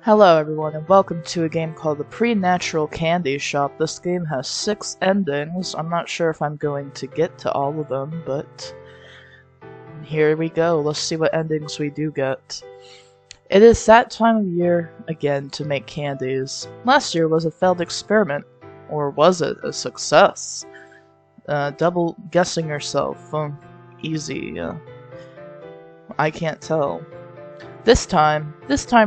Hello everyone and welcome to a game called the Preternatural Candy Shop. This game has 6 endings. I'm not sure if I'm going to get to all of them, but here we go. Let's see what endings we do get. It is that time of year again to make candies. Last year was a failed experiment. Or was it a success? Double guessing yourself. Easy. I can't tell. This time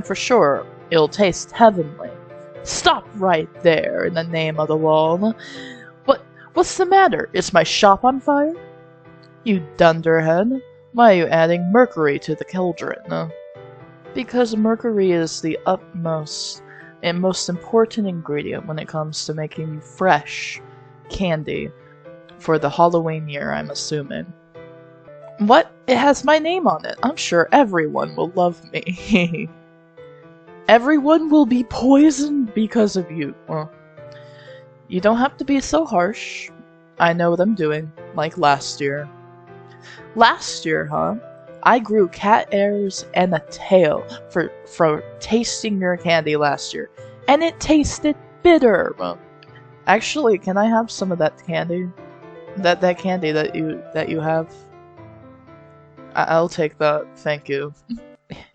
for sure, it'll taste heavenly. Stop right there in the name of the law. What's the matter? Is my shop on fire? You dunderhead. Why are you adding mercury to the cauldron? Because mercury is the utmost and most important ingredient when it comes to making fresh candy for the Halloween year, I'm assuming. What? It has my name on it. I'm sure everyone will love me. Everyone will be poisoned because of you. You don't have to be so harsh. I know what I'm doing, like last year. Last year, huh? I grew cat ears and a tail for tasting your candy last year, and it tasted bitter. Actually, can I have some of that candy? That candy that you have? I'll take that, thank you.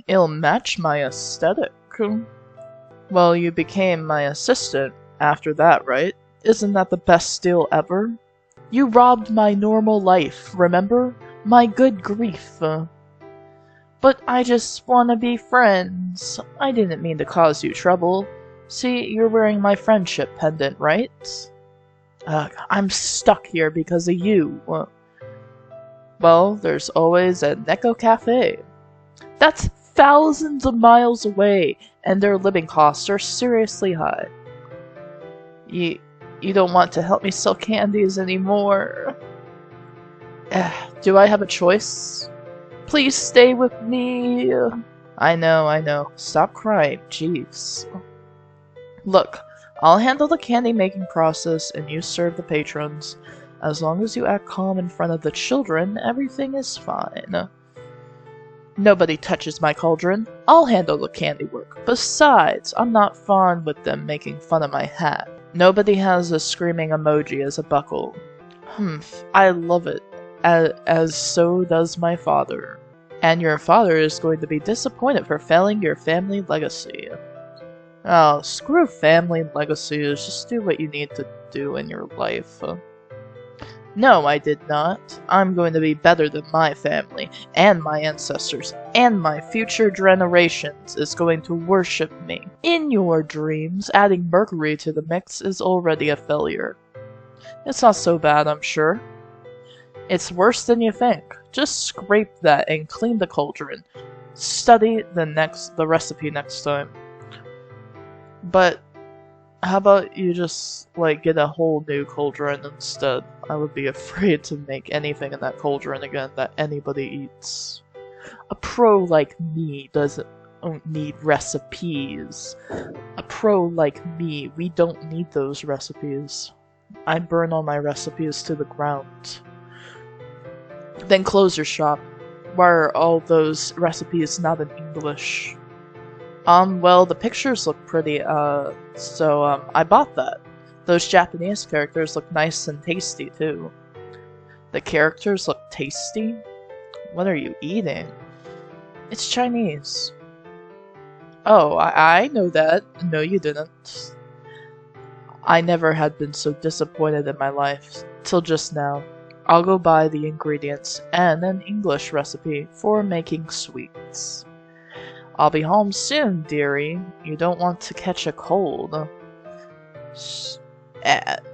It'll match my aesthetic. Well, you became my assistant after that, right? Isn't that the best deal ever? You robbed my normal life, remember? My good grief. But I just wanna be friends. I didn't mean to cause you trouble. See, you're wearing my friendship pendant, right? I'm stuck here because of you. Well, there's always a Neko Cafe. That's thousands of miles away, and their living costs are seriously high. You don't want to help me sell candies anymore. Do I have a choice? Please stay with me. I know. Stop crying, jeez. Look, I'll handle the candy making process and you serve the patrons. As long as you act calm in front of the children, everything is fine. Nobody touches my cauldron. I'll handle the candy work. Besides, I'm not fond with them making fun of my hat. Nobody has a screaming emoji as a buckle. I love it. As so does my father. And your father is going to be disappointed for failing your family legacy. Oh, screw family legacies. Just do what you need to do in your life. No, I did not. I'm going to be better than my family, and my ancestors, and my future generations is going to worship me. In your dreams, adding mercury to the mix is already a failure. It's not so bad, I'm sure. It's worse than you think. Just scrape that and clean the cauldron. Study the recipe next time. But how about you just, get a whole new cauldron instead? I would be afraid to make anything in that cauldron again that anybody eats. A pro like me doesn't need recipes. A pro like me, we don't need those recipes. I burn all my recipes to the ground. Then close your shop. Why are all those recipes not in English? Well, the pictures look pretty, so I bought that. Those Japanese characters look nice and tasty, too. The characters look tasty? What are you eating? It's Chinese. Oh, I know that. No, you didn't. I never had been so disappointed in my life, till just now. I'll go buy the ingredients and an English recipe for making sweets. I'll be home soon, dearie. You don't want to catch a cold.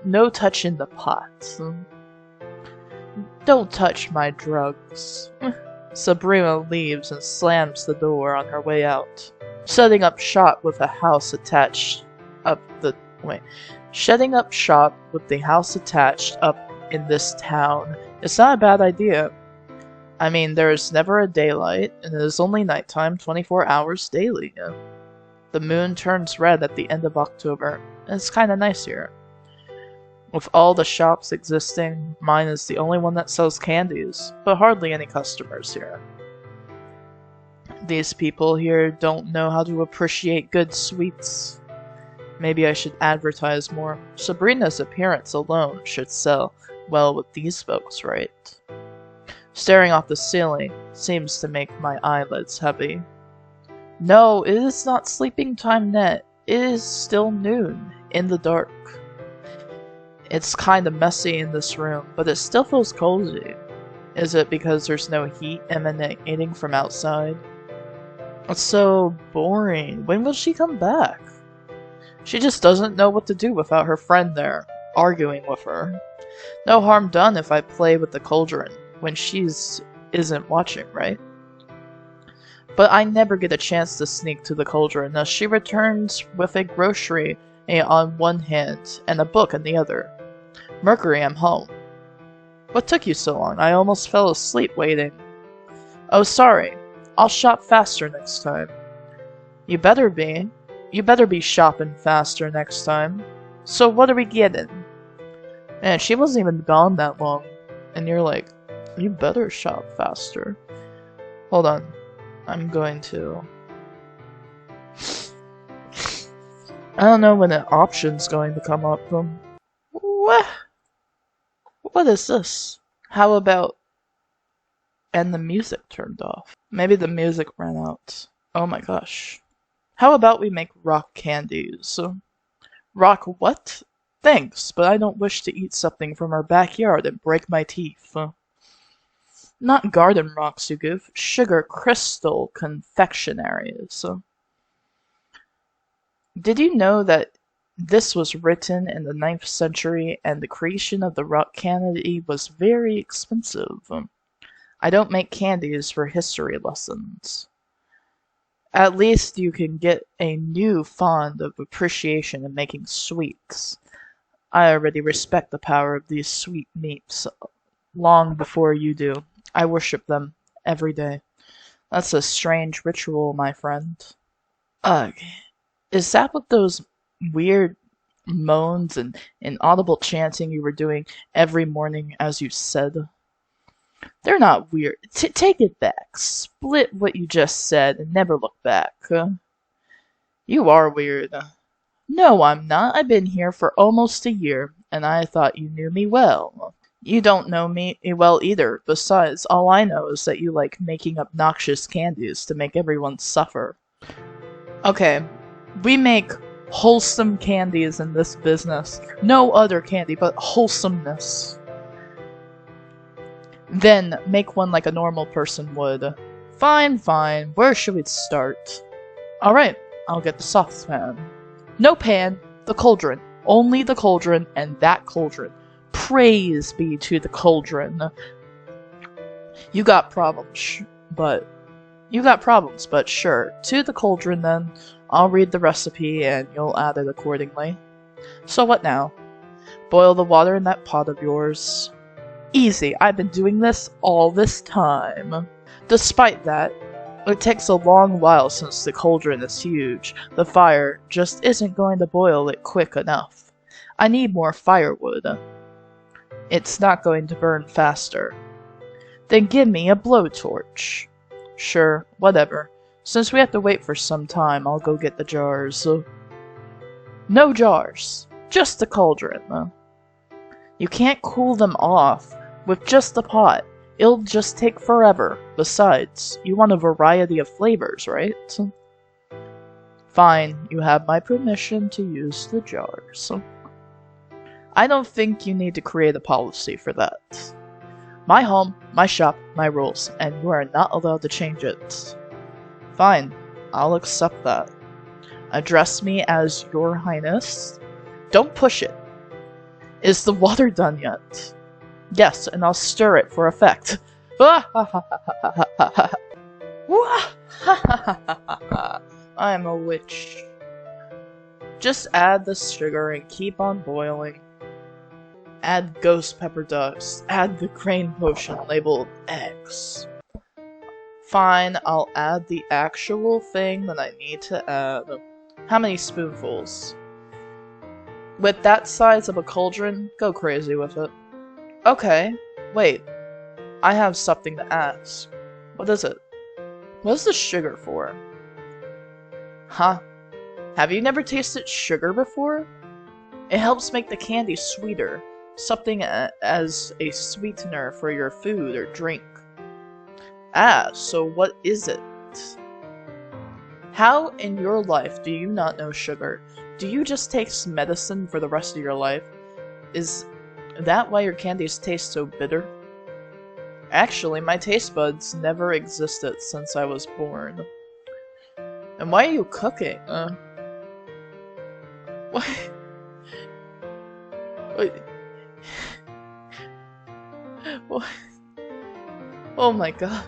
No touching the pot. Don't touch my drugs. Sabrina leaves and slams the door on her way out. Setting up shop with the house attached up in this town. It's not a bad idea. I mean, there is never a daylight, and it is only nighttime 24 hours daily. The moon turns red at the end of October, and it's kinda nice here. With all the shops existing, mine is the only one that sells candies, but hardly any customers here. These people here don't know how to appreciate good sweets. Maybe I should advertise more. Sabrina's appearance alone should sell well with these folks, right? Staring off the ceiling seems to make my eyelids heavy. No, it is not sleeping time yet. It is still noon, in the dark. It's kinda messy in this room, but it still feels cozy. Is it because there's no heat emanating from outside? It's so boring. When will she come back? She just doesn't know what to do without her friend there, arguing with her. No harm done if I play with the cauldron when isn't watching, right? But I never get a chance to sneak to the cauldron as she returns with a grocery on one hand and a book in the other. Mercury, I'm home. What took you so long? I almost fell asleep waiting. Oh, sorry. I'll shop faster next time. You better be. You better be shopping faster next time. So what are we getting? Man, she wasn't even gone that long. And you're like, you better shop faster. Hold on. I'm going to... I don't know when an option's going to come up. What? What is this? How about... And the music turned off. Maybe the music ran out. Oh my gosh. How about we make rock candies? Rock what? Thanks, but I don't wish to eat something from our backyard and break my teeth. Not garden rocks, you goof. Sugar crystal confectionaries. Did you know that this was written in the 9th century and the creation of the rock candy was very expensive? I don't make candies for history lessons. At least you can get a new fond of appreciation in making sweets. I already respect the power of these sweet meats long before you do. I worship them every day. That's a strange ritual, my friend. Ugh. Is that what those weird moans and inaudible chanting you were doing every morning as you said? They're not weird. Take it back. Split what you just said and never look back. You are weird. No, I'm not. I've been here for almost a year, and I thought you knew me well. You don't know me well either. Besides, all I know is that you like making obnoxious candies to make everyone suffer. Okay, we make wholesome candies in this business. No other candy, but wholesomeness. Then make one like a normal person would. Fine, fine. Where should we start? Alright, I'll get the saucepan. No pan, the cauldron. Only the cauldron and that cauldron. Praise be to the cauldron. You got problems, but sure. To the cauldron then. I'll read the recipe and you'll add it accordingly. So what now? Boil the water in that pot of yours. Easy, I've been doing this all this time. Despite that, it takes a long while since the cauldron is huge. The fire just isn't going to boil it quick enough. I need more firewood. It's not going to burn faster. Then give me a blowtorch. Sure, whatever. Since we have to wait for some time, I'll go get the jars. No jars. Just the cauldron. You can't cool them off with just the pot. It'll just take forever. Besides, you want a variety of flavors, right? Fine, you have my permission to use the jars. I don't think you need to create a policy for that. My home, my shop, my rules, and you are not allowed to change it. Fine, I'll accept that. Address me as Your Highness. Don't push it. Is the water done yet? Yes, and I'll stir it for effect. I'm a witch. Just add the sugar and keep on boiling. Add ghost pepper dust. Add the crane potion labeled X. Fine, I'll add the actual thing that I need to add. How many spoonfuls? With that size of a cauldron, go crazy with it. Okay, wait. I have something to ask. What is it? What's the sugar for? Huh? Have you never tasted sugar before? It helps make the candy sweeter, something as a sweetener for your food or drink. Ah, so what is it? How in your life do you not know sugar? Do you just taste medicine for the rest of your life? Is that why your candies taste so bitter? Actually, my taste buds never existed since I was born. And why are you cooking? What? Wait. What? Oh my gosh.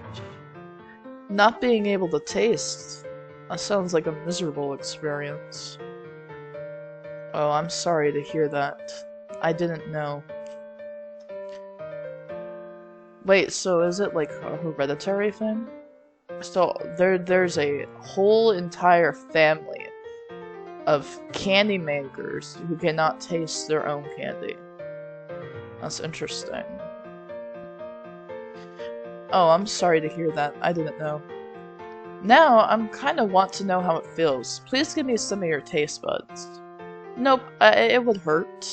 Not being able to taste. That sounds like a miserable experience. Oh, I'm sorry to hear that. I didn't know. Wait, so is it like a hereditary thing? So there's a whole entire family of candy makers who cannot taste their own candy. That's interesting. Oh, I'm sorry to hear that. I didn't know. Now, I'm kinda want to know how it feels. Please give me some of your taste buds. Nope, it would hurt.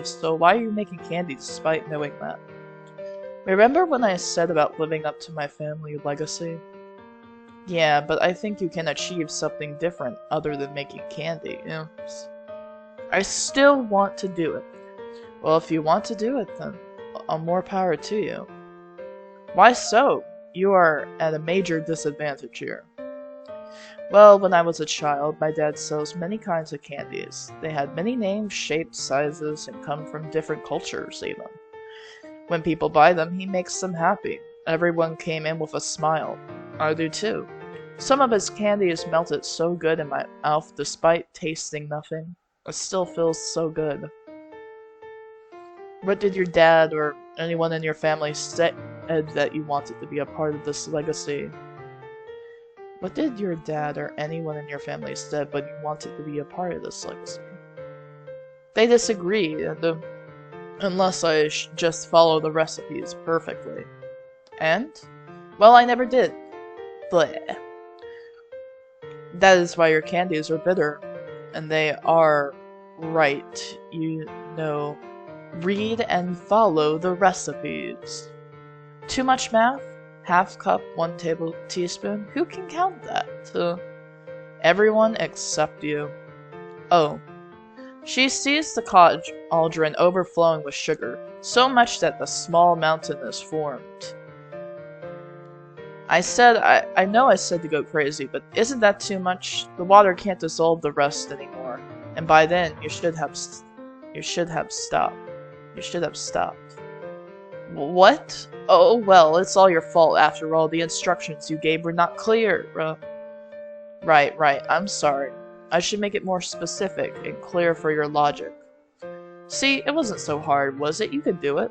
So why are you making candy despite knowing that? Remember when I said about living up to my family legacy? Yeah, but I think you can achieve something different other than making candy, you know? I still want to do it. Well, if you want to do it, then more power to you. Why so? You are at a major disadvantage here. Well, when I was a child, my dad sells many kinds of candies. They had many names, shapes, sizes, and come from different cultures, even. When people buy them, he makes them happy. Everyone came in with a smile. I do too. Some of his candies melted so good in my mouth despite tasting nothing. It still feels so good. What did your dad or anyone in your family say that you wanted to be a part of this legacy? What did your dad or anyone in your family said but you wanted to be a part of this legacy? They disagree, unless I just follow the recipes perfectly. And? Well, I never did. Bleh. That is why your candies are bitter. And they are right, you know. Read and follow the recipes. Too much math? Half cup, 1 teaspoon? Who can count that? Everyone except you. Oh. She sees the cauldron overflowing with sugar, so much that the small mountain is formed. I know I said to go crazy, but isn't that too much? The water can't dissolve the rest anymore, and by then you should have stopped. You should have stopped. What? Oh, well, it's all your fault after all. The instructions you gave were not clear. Right, I'm sorry. I should make it more specific and clear for your logic. See, it wasn't so hard, was it? You could do it.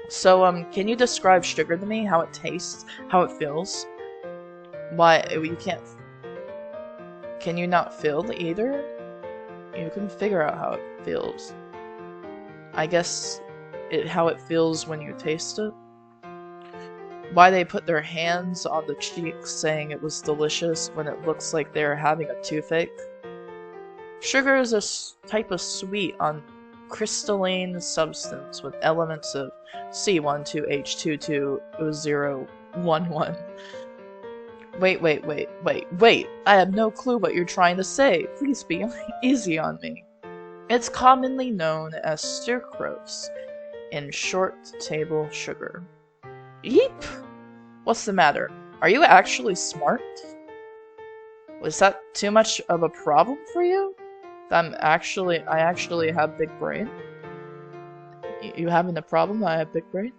So, can you describe sugar to me? How it tastes? How it feels? Why, you can't... Can you not feel either? You can figure out how it feels. I guess how it feels when you taste it. Why they put their hands on the cheeks saying it was delicious when it looks like they're having a toothache. Sugar is a type of sweet on crystalline substance with elements of C12H22O011. Wait, I have no clue what you're trying to say. Please be easy on me. It's commonly known as sucrose, in short, table sugar. Yeep! What's the matter? Are you actually smart? Was that too much of a problem for you? I actually have big brain? You having a problem that I have big brain?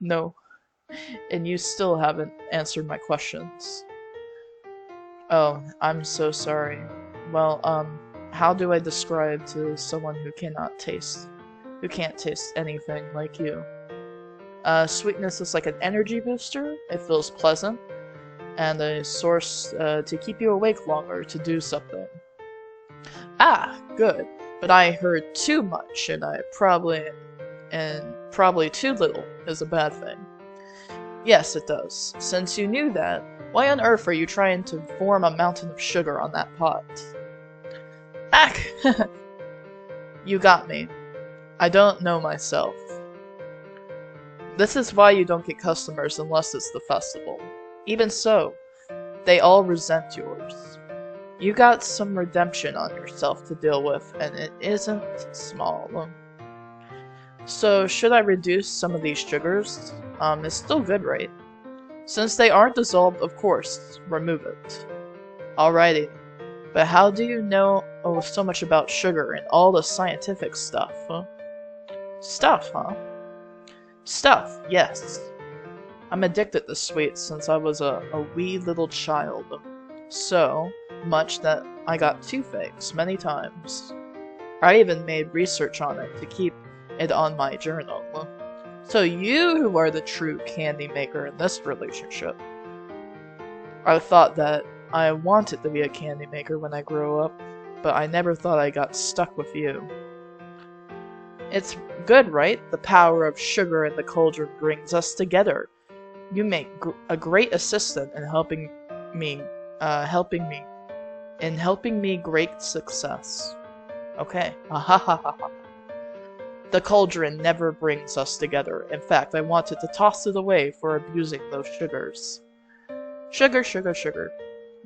No. And you still haven't answered my questions. Oh, I'm so sorry. Well, how do I describe to someone who can't taste anything like you? Sweetness is like an energy booster. It feels pleasant, and a source to keep you awake longer to do something. Ah, good. But I heard too much, and probably too little is a bad thing. Yes, it does. Since you knew that, why on earth are you trying to form a mountain of sugar on that pot? Ack! You got me. I don't know myself. This is why you don't get customers unless it's the festival. Even so, they all resent yours. You got some redemption on yourself to deal with, and it isn't small. So, should I reduce some of these sugars? It's still good, right? Since they aren't dissolved, of course, remove it. Alrighty. But how do you know so much about sugar and all the scientific stuff? Stuff, huh? Stuff, yes. I'm addicted to sweets since I was a wee little child. So much that I got toothaches many times. I even made research on it to keep it on my journal. So you are the true candy maker in this relationship. I thought that I wanted to be a candy maker when I grew up, but I never thought I got stuck with you. It's good, right? The power of sugar in the cauldron brings us together. You make a great assistant in helping me great success. Okay. Ahahaha. The cauldron never brings us together. In fact, I wanted to toss it away for abusing those sugars. Sugar, sugar, sugar.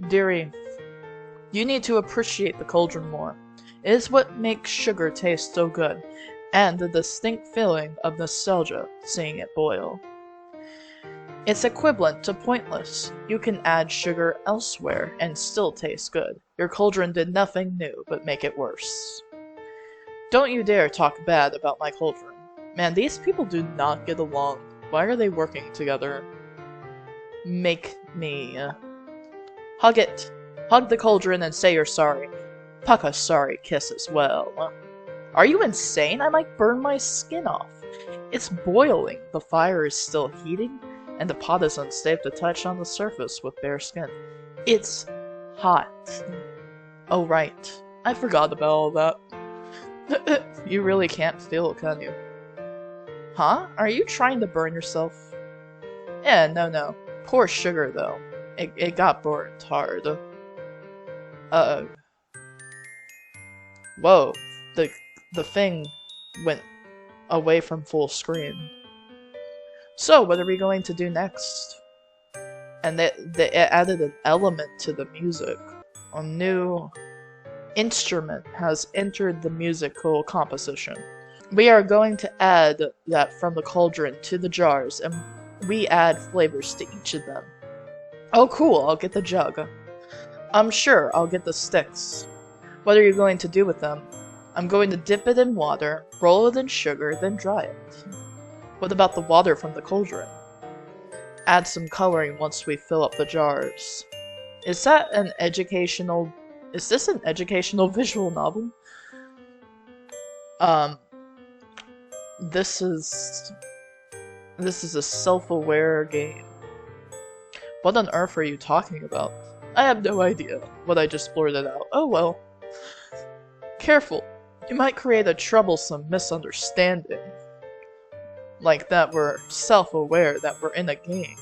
Dearie, you need to appreciate the cauldron more. It is what makes sugar taste so good, and the distinct feeling of nostalgia seeing it boil. It's equivalent to pointless. You can add sugar elsewhere and still taste good. Your cauldron did nothing new but make it worse. Don't you dare talk bad about my cauldron. Man, these people do not get along. Why are they working together? Make me... hug it. Hug the cauldron and say you're sorry. Puck a sorry kiss as well. Are you insane? I might burn my skin off. It's boiling. The fire is still heating, and the pot is unsafe to touch on the surface with bare skin. It's hot. Oh right. I forgot about all that. You really can't feel it, can you? Huh? Are you trying to burn yourself? Yeah, no. Poor sugar, though. It got burnt hard. Whoa. The thing went away from full screen. So, what are we going to do next? And they added an element to the music. A new instrument has entered the musical composition. We are going to add that from the cauldron to the jars, and we add flavors to each of them. Oh cool, I'll get the jug. I'm sure I'll get the sticks. What are you going to do with them? I'm going to dip it in water, roll it in sugar, then dry it. What about the water from the cauldron? Add some coloring once we fill up the jars. Is this an educational visual novel? This is a self-aware game. What on earth are you talking about? I have no idea what I just blurted out. Oh well. Careful. You might create a troublesome misunderstanding. Like that we're self-aware that we're in a game.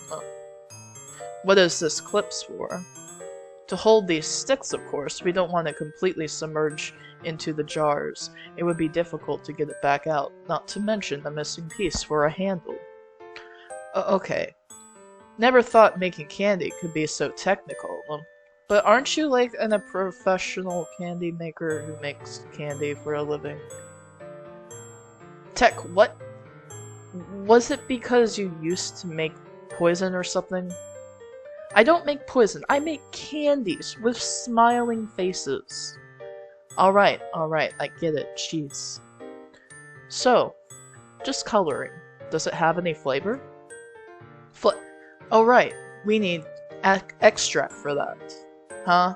What is this clips for? To hold these sticks, of course. We don't want to completely submerge into the jars. It would be difficult to get it back out, not to mention the missing piece for a handle. Okay. Never thought making candy could be so technical. But aren't you like a professional candy maker who makes candy for a living? Tech, what? Was it because you used to make poison or something? I don't make poison, I make candies with smiling faces. Alright, I get it, jeez. So, just coloring. Does it have any flavor? Oh right, we need extract for that. Huh?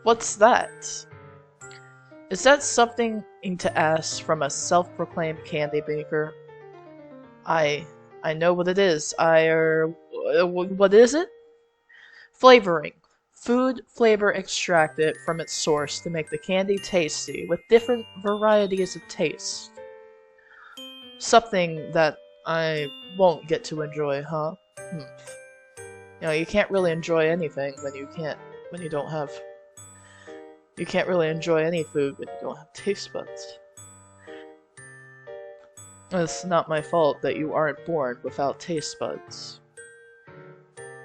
What's that? Is that something to ask from a self-proclaimed candy baker? I know what it is. What is it? Flavoring. Food flavor extracted from its source to make the candy tasty with different varieties of taste. Something that I won't get to enjoy, huh? You know, you can't really enjoy anything when you can't really enjoy any food when you don't have taste buds. It's not my fault that you aren't born without taste buds.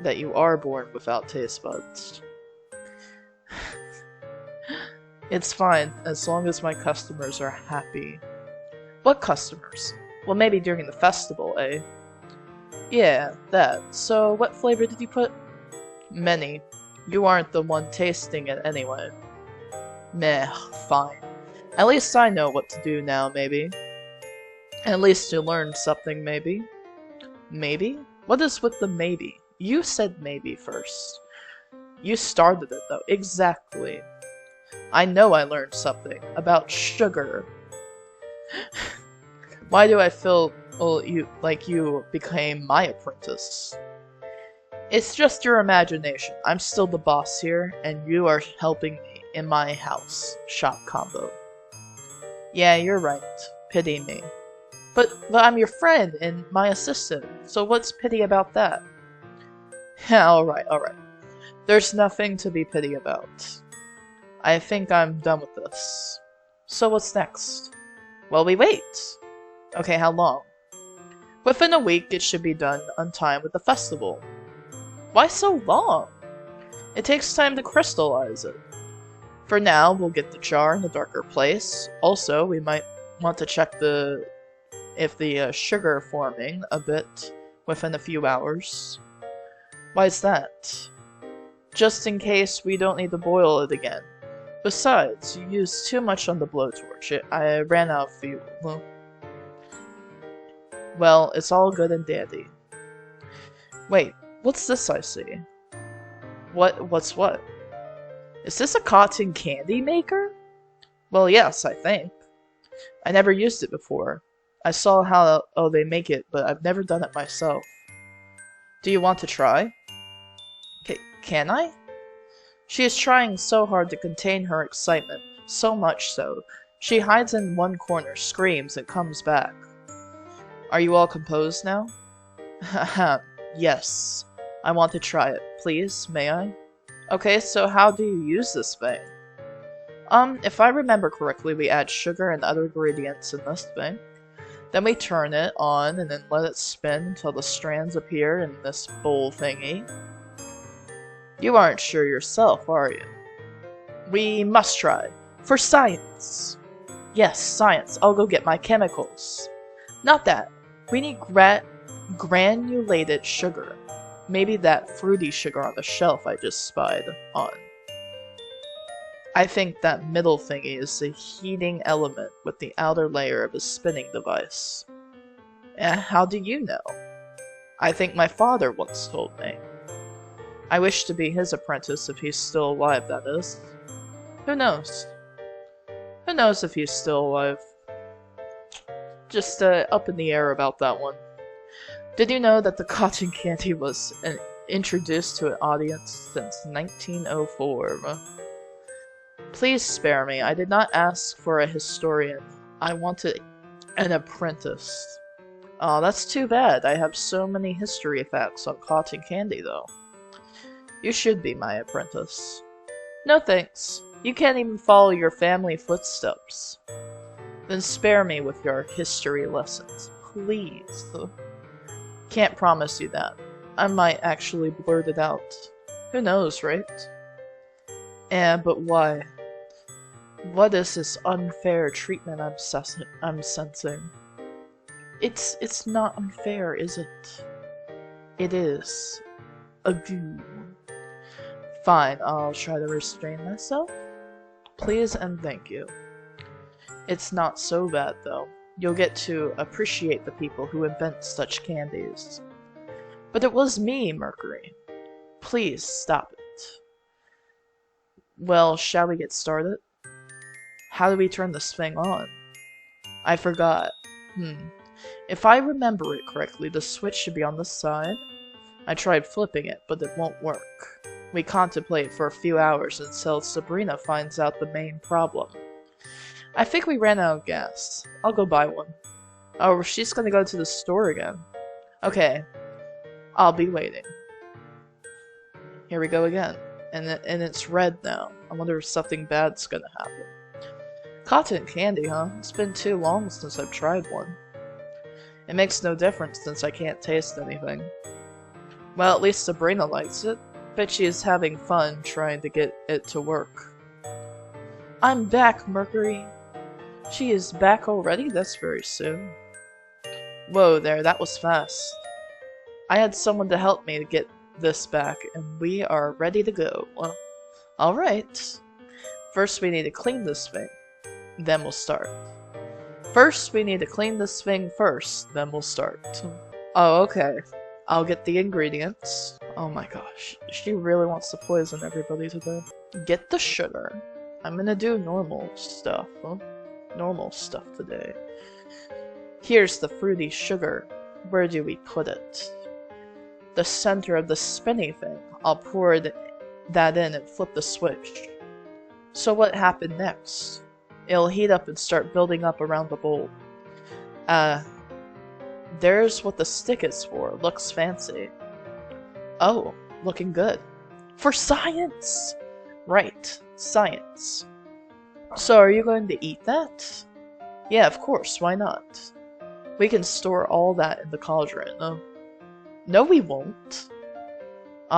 That you are born without taste buds. It's fine, as long as my customers are happy. What customers? Well, maybe during the festival, eh? Yeah, that. So, what flavor did you put? Many. You aren't the one tasting it anyway. Meh, fine. At least I know what to do now, maybe. At least you learned something, maybe. Maybe? What is with the maybe? You said maybe first. You started it, though. Exactly. I know I learned something. About sugar. Why do I feel like you became my apprentice? It's just your imagination. I'm still the boss here, and you are helping me in my house. Shop combo. Yeah, you're right. Pity me. But I'm your friend and my assistant, so what's pity about that? Alright. There's nothing to be pity about. I think I'm done with this. So what's next? Well, we wait. Okay, how long? Within a week, it should be done on time with the festival. Why so long? It takes time to crystallize it. For now, we'll get the jar in a darker place. Also, we might want to check if the sugar forming a bit within a few hours. Why is that? Just in case we don't need to boil it again. Besides, you used too much on the blowtorch. I ran out of fuel. Well, it's all good and dandy. Wait, what's this I see? What's what? Is this a cotton candy maker? Well, yes, I think. I never used it before. I saw how they make it, but I've never done it myself. Do you want to try? Can I? She is trying so hard to contain her excitement, so much so. She hides in one corner, screams, and comes back. Are you all composed now? Haha, yes. I want to try it. Please, may I? Okay, so how do you use this thing? If I remember correctly, we add sugar and other ingredients in this thing. Then we turn it on and then let it spin until the strands appear in this bowl thingy. You aren't sure yourself, are you? We must try. For science! Yes, science. I'll go get my chemicals. Not that. We need granulated sugar. Maybe that fruity sugar on the shelf I just spied on. I think that middle thingy is the heating element with the outer layer of a spinning device. How do you know? I think my father once told me. I wish to be his apprentice if he's still alive, that is. Who knows? Who knows if he's still alive? Just up in the air about that one. Did you know that the cotton candy was introduced to an audience since 1904? Please spare me. I did not ask for a historian. I wanted an apprentice. Oh, that's too bad. I have so many history facts on cotton candy, though. You should be my apprentice. No thanks. You can't even follow your family footsteps. Then spare me with your history lessons, please. Can't promise you that. I might actually blurt it out. Who knows, right? But why? What is this unfair treatment I'm sensing? It's not unfair, is it? It is. Agoo. Fine, I'll try to restrain myself. Please and thank you. It's not so bad, though. You'll get to appreciate the people who invent such candies. But it was me, Mercury. Please stop it. Well, shall we get started? How do we turn this thing on? I forgot. If I remember it correctly, the switch should be on the side. I tried flipping it, but it won't work. We contemplate for a few hours until Sabrina finds out the main problem. I think we ran out of gas. I'll go buy one. Oh, she's gonna go to the store again. Okay. I'll be waiting. Here we go again. And it's red now. I wonder if something bad's gonna happen. Cotton candy, huh? It's been too long since I've tried one. It makes no difference since I can't taste anything. Well, at least Sabrina likes it. Bet she is having fun trying to get it to work. I'm back, Mercury. She is back already? That's very soon. Whoa there, that was fast. I had someone to help me to get this back, and we are ready to go. Well, alright. First we need to clean this thing, then we'll start. First we need to clean this thing first, then we'll start. Oh, okay. I'll get the ingredients. Oh my gosh, she really wants to poison everybody today. Get the sugar. I'm gonna do normal stuff. Huh? Normal stuff today. Here's the fruity sugar. Where do we put it? The center of the spinny thing. I'll pour that in and flip the switch. So what happened next? It'll heat up and start building up around the bowl. There's what the stick is for. Looks fancy. Oh, looking good. For science! Right, science. So are you going to eat that? Yeah, of course, why not? We can store all that in the cauldron. No, we won't.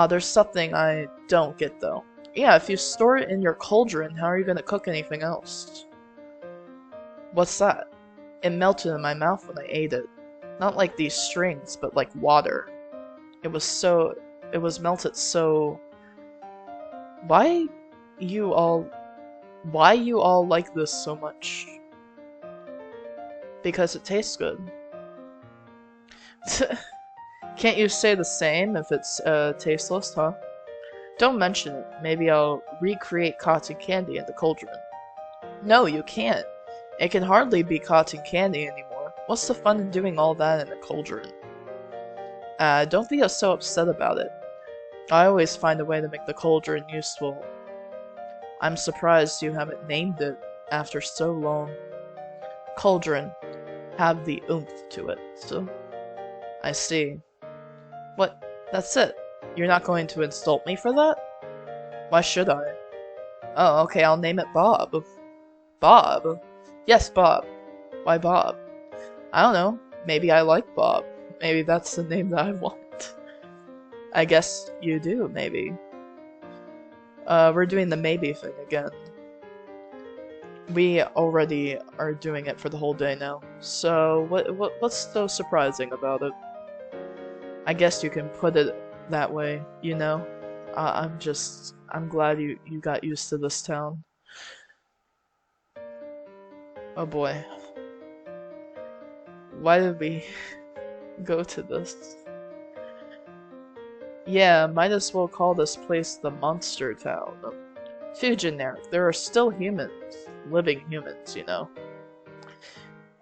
There's something I don't get, though. Yeah, if you store it in your cauldron, how are you going to cook anything else? What's that? It melted in my mouth when I ate it. Not like these strings, but like water. It was melted so... Why you all like this so much? Because it tastes good. Can't you say the same if it's tasteless, huh? Don't mention it. Maybe I'll recreate cotton candy in the cauldron. No, you can't. It can hardly be cotton candy anymore. What's the fun in doing all that in a cauldron? Don't be so upset about it. I always find a way to make the cauldron useful. I'm surprised you haven't named it after so long. Cauldron. Have the oomph to it. So, I see. What? That's it? You're not going to insult me for that? Why should I? Oh, okay, I'll name it Bob. Bob? Yes, Bob. Why Bob? I don't know. Maybe I like Bob. Maybe that's the name that I want. I guess you do, maybe. We're doing the maybe thing again. We already are doing it for the whole day now. So, what's so surprising about it? I guess you can put it that way, you know? I'm glad you got used to this town. Oh boy. Why did we go to this? Yeah, might as well call this place the Monster Town. Too generic. There are still humans. Living humans, you know.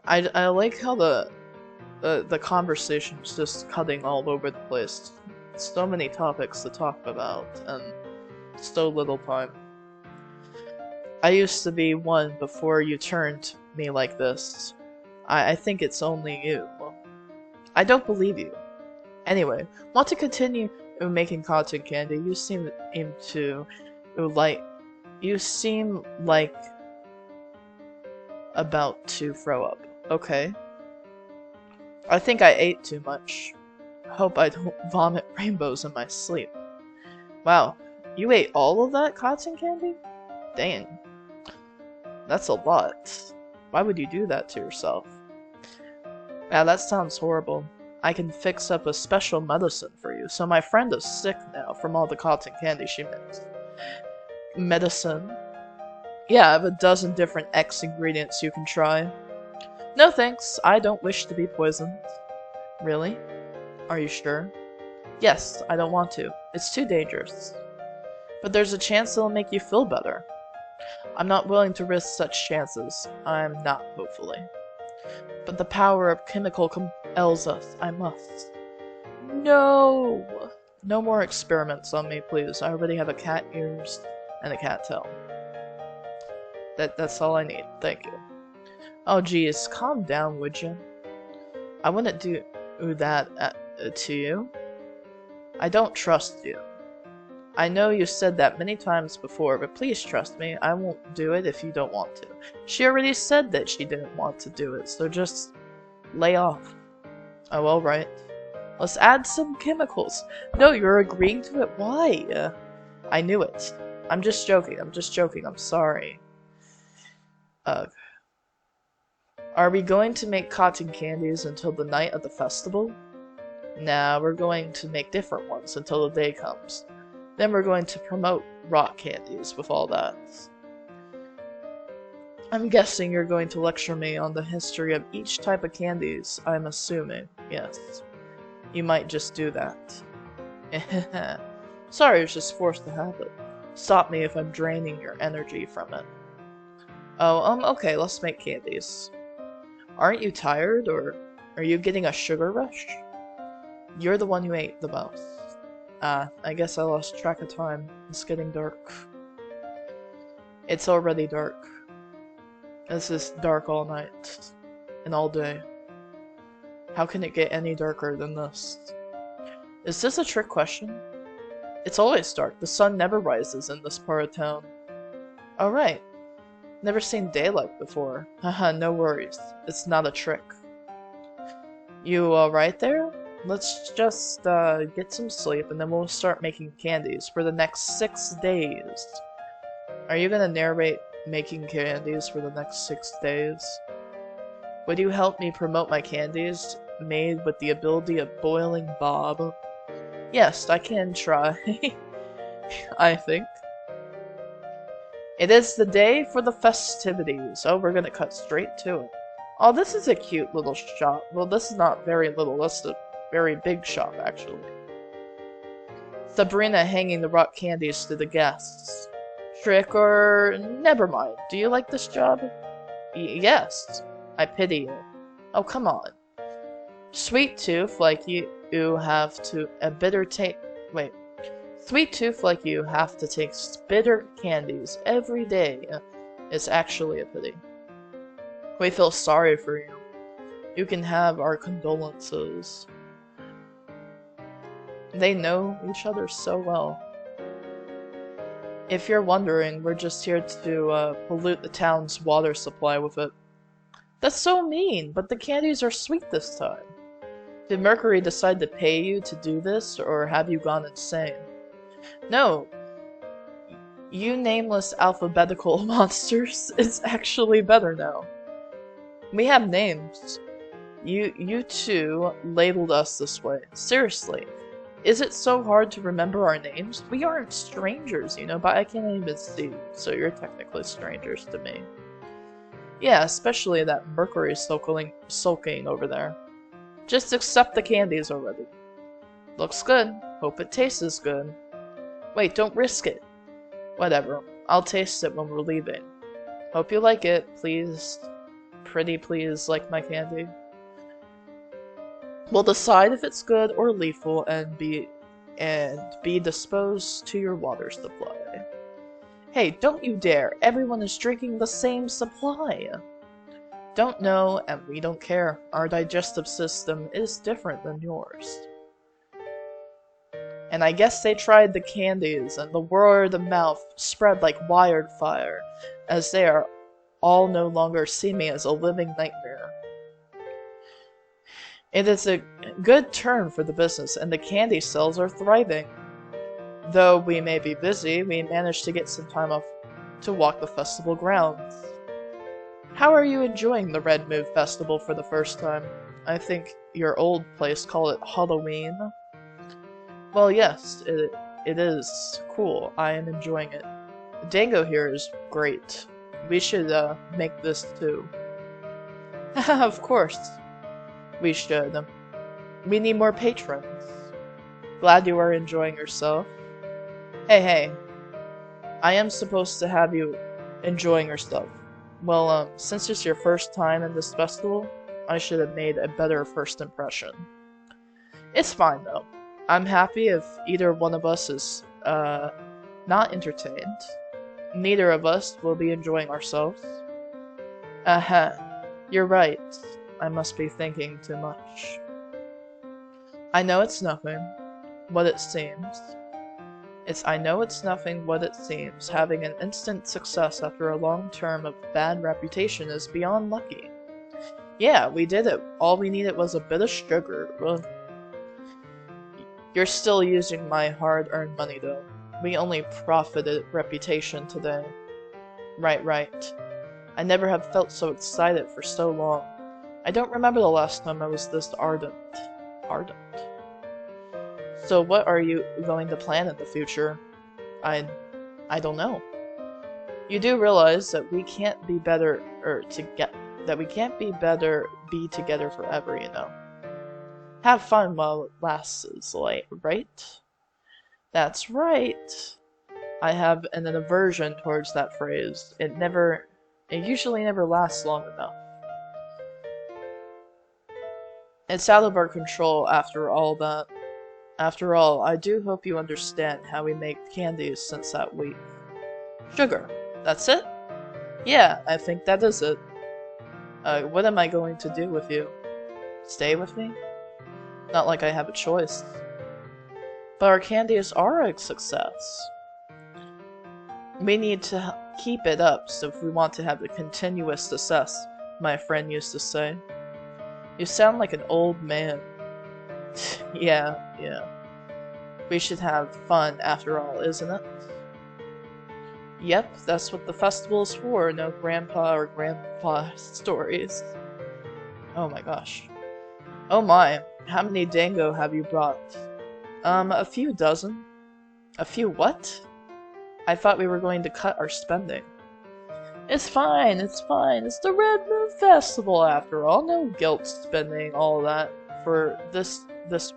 I like how the conversation's just cutting all over the place. So many topics to talk about, and so little time. I used to be one before you turned me like this. I think it's only you. I don't believe you. Anyway, want to continue making cotton candy? You seem like about to throw up. Okay. I think I ate too much. Hope I don't vomit rainbows in my sleep. Wow, you ate all of that cotton candy? Dang. That's a lot. Why would you do that to yourself? Yeah, that sounds horrible. I can fix up a special medicine for you. So my friend is sick now from all the cotton candy she mixed. Medicine? Yeah, I have a dozen different X ingredients you can try. No thanks, I don't wish to be poisoned. Really? Are you sure? Yes, I don't want to. It's too dangerous. But there's a chance it'll make you feel better. I'm not willing to risk such chances. I'm not, hopefully. But the power of chemical compels us. I must. No! No more experiments on me, please. I already have a cat ears and a cat tail. That's all I need. Thank you. Oh geez, calm down, would you? I wouldn't do that to you. I don't trust you. I know you said that many times before, but please trust me. I won't do it if you don't want to. She already said that she didn't want to do it, so just lay off. Oh, alright. Let's add some chemicals. No, you're agreeing to it? Why? I knew it. I'm just joking. I'm sorry. Ugh. Are we going to make cotton candies until the night of the festival? Nah, we're going to make different ones until the day comes. Then we're going to promote rock candies with all that. I'm guessing you're going to lecture me on the history of each type of candies, I'm assuming. Yes. You might just do that. Sorry, I was just forced to have it. Stop me if I'm draining your energy from it. Oh, okay, let's make candies. Aren't you tired, or are you getting a sugar rush? You're the one who ate the most. I guess I lost track of time. It's getting dark. It's already dark. This is dark all night. And all day. How can it get any darker than this? Is this a trick question? It's always dark. The sun never rises in this part of town. Oh, right. Never seen daylight before. Haha, no worries. It's not a trick. You alright there? Let's just get some sleep and then we'll start making candies for the next 6 days. Are you gonna narrate making candies for the next 6 days? Would you help me promote my candies made with the ability of boiling Bob? Yes, I can try. I think. It is the day for the festivities. Oh, we're gonna cut straight to it. Oh, this is a cute little shop. Well, this is not very little. This is a very big shop, actually. Sabrina hanging the rock candies to the guests. Trick or... never mind. Do you like this job? Yes. I pity you. Oh, come on. Sweet tooth like you have to... a bitter taste... wait. Sweet tooth like you have to taste bitter candies every day. It's actually a pity. We feel sorry for you. You can have our condolences. They know each other so well. If you're wondering, we're just here to pollute the town's water supply with it. That's so mean, but the candies are sweet this time. Did Mercury decide to pay you to do this, or have you gone insane? No. You nameless alphabetical monsters is actually better now. We have names. You two labeled us this way. Seriously. Is it so hard to remember our names? We aren't strangers, you know, but I can't even see you, so you're technically strangers to me. Yeah, especially that Mercury sulking over there. Just accept the candies already. Looks good. Hope it tastes good. Wait, don't risk it. Whatever. I'll taste it when we're leaving. Hope you like it. Please. Pretty please like my candy. We'll decide if it's good or lethal and be disposed to your water supply. Hey, don't you dare! Everyone is drinking the same supply! Don't know, and we don't care. Our digestive system is different than yours. And I guess they tried the candies, and the word of mouth spread like wildfire, as they are all no longer see me as a living nightmare. It is a good turn for the business, and the candy sales are thriving. Though we may be busy, we managed to get some time off to walk the festival grounds. How are you enjoying the Red Move Festival for the first time? I think your old place called it Halloween. Well, yes, it is cool. I am enjoying it. Dango here is great. We should make this too. Of course. We should. We need more patrons. Glad you are enjoying yourself. Hey. I am supposed to have you enjoying yourself. Well, since it's your first time in this festival, I should have made a better first impression. It's fine, though. I'm happy if either one of us is, not entertained. Neither of us will be enjoying ourselves. You're right. I must be thinking too much. I know it's nothing. what it seems. I know it's nothing what it seems. Having an instant success after a long term of bad reputation is beyond lucky. Yeah, we did it. All we needed was a bit of sugar. Well, you're still using my hard-earned money, though. We only profited reputation today. Right. I never have felt so excited for so long. I don't remember the last time I was this ardent. Ardent? So what are you going to plan in the future? I don't know. You do realize that we can't be better, be together forever, you know. Have fun while it lasts, right? That's right. I have an aversion towards that phrase. It usually never lasts long enough. It's out of our control after all that. After all, I do hope you understand how we make candies since that week. Sugar. That's it? Yeah, I think that is it. What am I going to do with you? Stay with me? Not like I have a choice. But our candies are a success. We need to keep it up so if we want to have a continuous success, my friend used to say. You sound like an old man. Yeah. We should have fun after all, isn't it? Yep, that's what the festival is for, no grandpa or grandpa stories. Oh my gosh. Oh my, how many dango have you brought? A few dozen. A few what? I thought we were going to cut our spending. It's fine. It's the Red Moon Festival after all. No guilt spending all that for this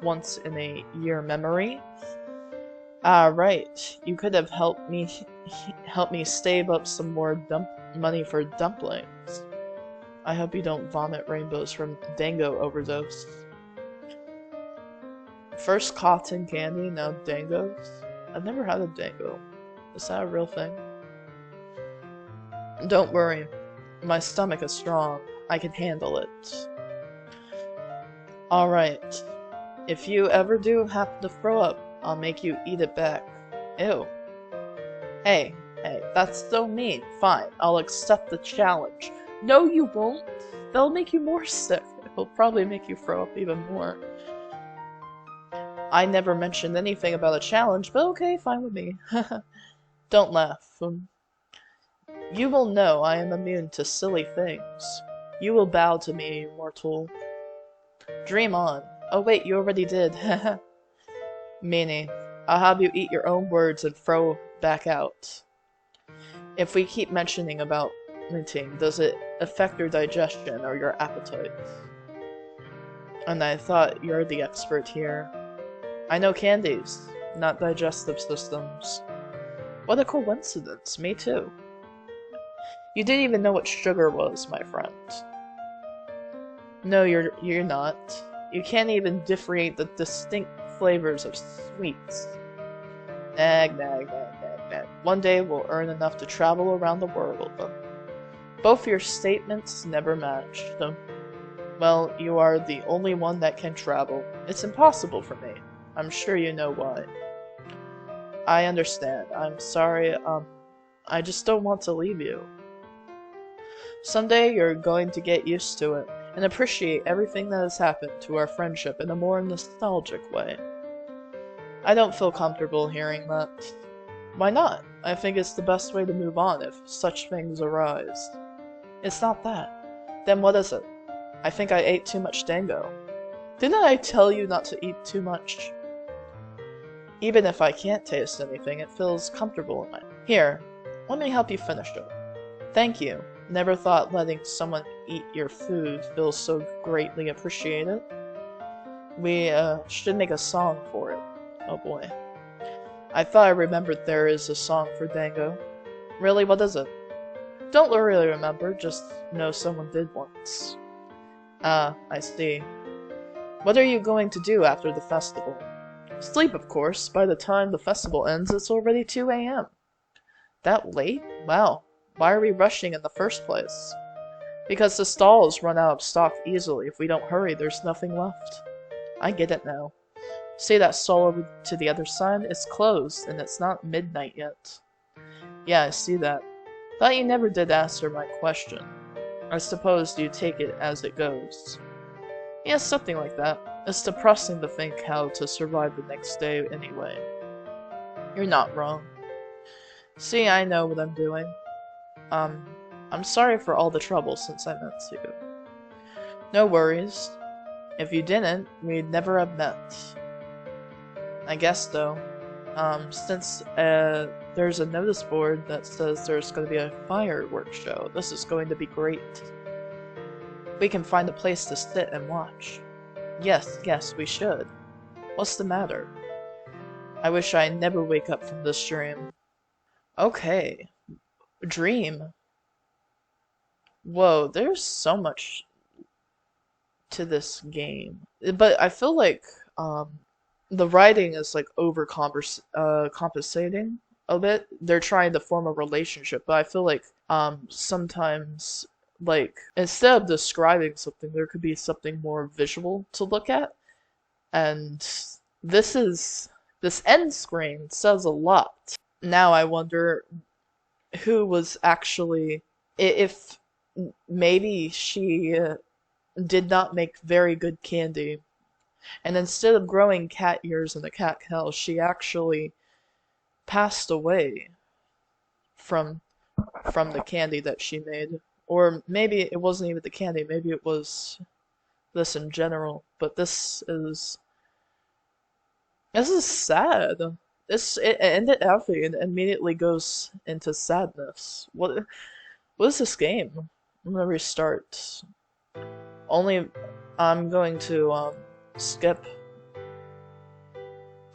once in a year memory. Ah, right. You could have helped me save up some more money for dumplings. I hope you don't vomit rainbows from dango overdose. First cotton candy, now dangos? I've never had a dango. Is that a real thing? Don't worry. My stomach is strong. I can handle it. Alright. If you ever do happen to throw up, I'll make you eat it back. Ew. Hey, that's so mean. Fine, I'll accept the challenge. No, you won't. That'll make you more sick. It'll probably make you throw up even more. I never mentioned anything about a challenge, but okay, fine with me. Don't laugh. You will know I am immune to silly things. You will bow to me, mortal. Dream on. Oh wait, you already did. Meanie, I'll have you eat your own words and throw back out. If we keep mentioning about minting, does it affect your digestion or your appetite? And I thought you're the expert here. I know candies, not digestive systems. What a coincidence, me too. You didn't even know what sugar was, my friend. No, you're not. You can't even differentiate the distinct flavors of sweets. Nag. One day we'll earn enough to travel around the world. Both your statements never match. Well, you are the only one that can travel. It's impossible for me. I'm sure you know why. I understand. I'm sorry, I just don't want to leave you. Someday you're going to get used to it, and appreciate everything that has happened to our friendship in a more nostalgic way. I don't feel comfortable hearing that. Why not? I think it's the best way to move on if such things arise. It's not that. Then what is it? I think I ate too much dango. Didn't I tell you not to eat too much? Even if I can't taste anything, it feels comfortable in my... Here, let me help you finish it. Thank you. Never thought letting someone eat your food feels so greatly appreciated. We, should make a song for it. Oh boy. I thought I remembered there is a song for dango. Really, what is it? Don't really remember, just know someone did once. Ah, I see. What are you going to do after the festival? Sleep, of course. By the time the festival ends, it's already 2 a.m. That late? Wow. Why are we rushing in the first place? Because the stalls run out of stock easily. If we don't hurry, there's nothing left. I get it now. See that stall over to the other side? It's closed, and it's not midnight yet. Yeah, I see that. Thought you never did answer my question. I suppose you take it as it goes. Yeah, something like that. It's depressing to think how to survive the next day anyway. You're not wrong. See, I know what I'm doing. I'm sorry for all the trouble since I met you. No worries. If you didn't, we'd never have met. I guess, though, since, there's a notice board that says there's going to be a fireworks show, this is going to be great. We can find a place to sit and watch. Yes, we should. What's the matter? I wish I never wake up from this dream. Okay. Dream? Whoa, there's so much to this game. But I feel like, the writing is like compensating a bit. They're trying to form a relationship, but I feel like sometimes, like, instead of describing something, there could be something more visual to look at. And this end screen says a lot. Now I wonder who was actually, if maybe she did not make very good candy, and instead of growing cat ears in a cat cow, she actually passed away from the candy that she made. Or maybe it wasn't even the candy, maybe it was this in general. But this is sad. It ended happy and immediately goes into sadness. What is this game? I'm gonna restart. Only I'm going to skip,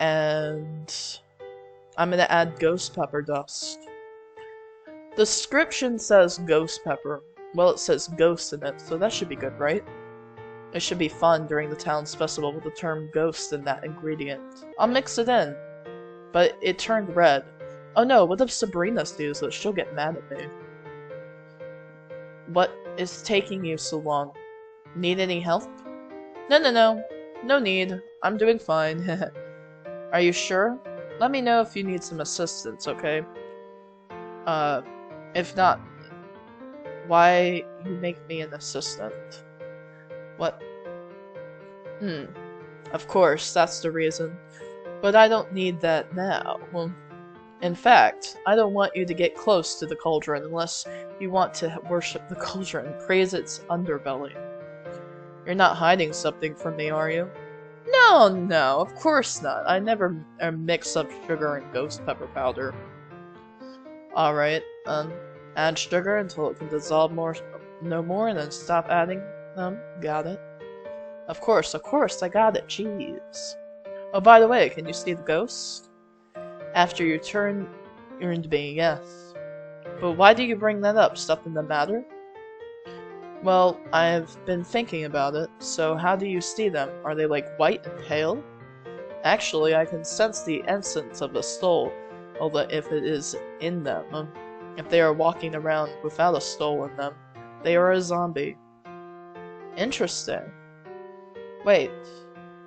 and I'm gonna add ghost pepper dust. The description says ghost pepper. Well, it says ghost in it, so that should be good, right? It should be fun during the town's festival with the term ghost in that ingredient. I'll mix it in. But it turned red. Oh no, what if Sabrina sees it? She'll get mad at me. What is taking you so long? Need any help? No. No need. I'm doing fine. Are you sure? Let me know if you need some assistance, okay? If not, why you make me an assistant? What? Of course, that's the reason. But I don't need that now. In fact, I don't want you to get close to the cauldron unless you want to worship the cauldron, praise its underbelly. You're not hiding something from me, are you? No, of course not. I never mix up sugar and ghost pepper powder. Alright, add sugar until it can dissolve no more, and then stop adding them. Got it. Of course, I got it. Jeez. Oh, by the way, can you see the ghost? After you turn into me, yes. But why do you bring that up? Something the matter? Well, I've been thinking about it, so how do you see them? Are they like white and pale? Actually, I can sense the essence of a soul, although if it is in them. If they are walking around without a soul in them, they are a zombie. Interesting. Wait,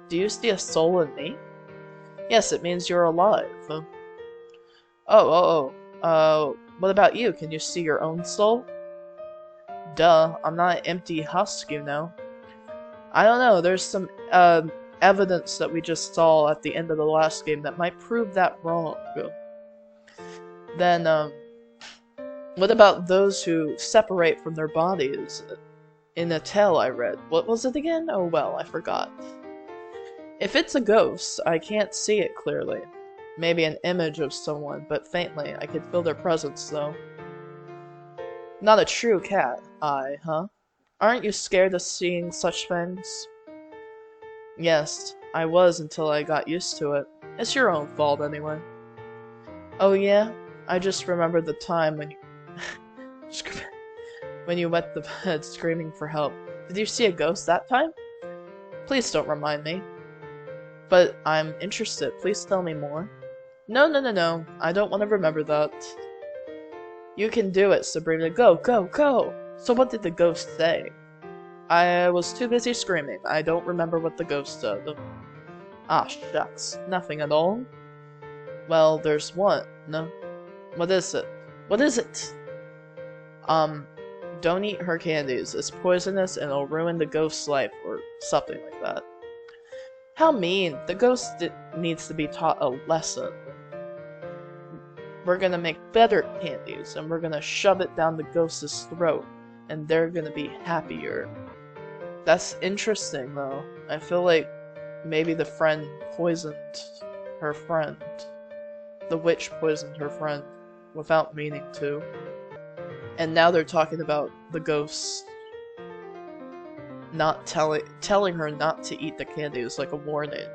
do you see a soul in me? Yes, it means you're alive. What about you? Can you see your own soul? Duh, I'm not an empty husk, you know. I don't know, there's some evidence that we just saw at the end of the last game that might prove that wrong. Then, what about those who separate from their bodies? In a tale I read. What was it again? Oh well, I forgot. If it's a ghost, I can't see it clearly. Maybe an image of someone, but faintly. I could feel their presence, though. Not a true cat eye, huh? Aren't you scared of seeing such things? Yes, I was until I got used to it. It's your own fault, anyway. Oh yeah? I just remembered the time when you... when you wet the bed screaming for help. Did you see a ghost that time? Please don't remind me. But I'm interested. Please tell me more. No. I don't want to remember that. You can do it, Sabrina. Go. So what did the ghost say? I was too busy screaming. I don't remember what the ghost said. Ah, shucks. Nothing at all? Well, there's one. No? What is it? What is it? Don't eat her candies. It's poisonous and it'll ruin the ghost's life, or something like that. How mean! The ghost needs to be taught a lesson. We're gonna make better candies, and we're gonna shove it down the ghost's throat, and they're gonna be happier. That's interesting, though. I feel like maybe the friend poisoned her friend. The witch poisoned her friend without meaning to. And now they're talking about the ghost not telling her not to eat the candies like a warning.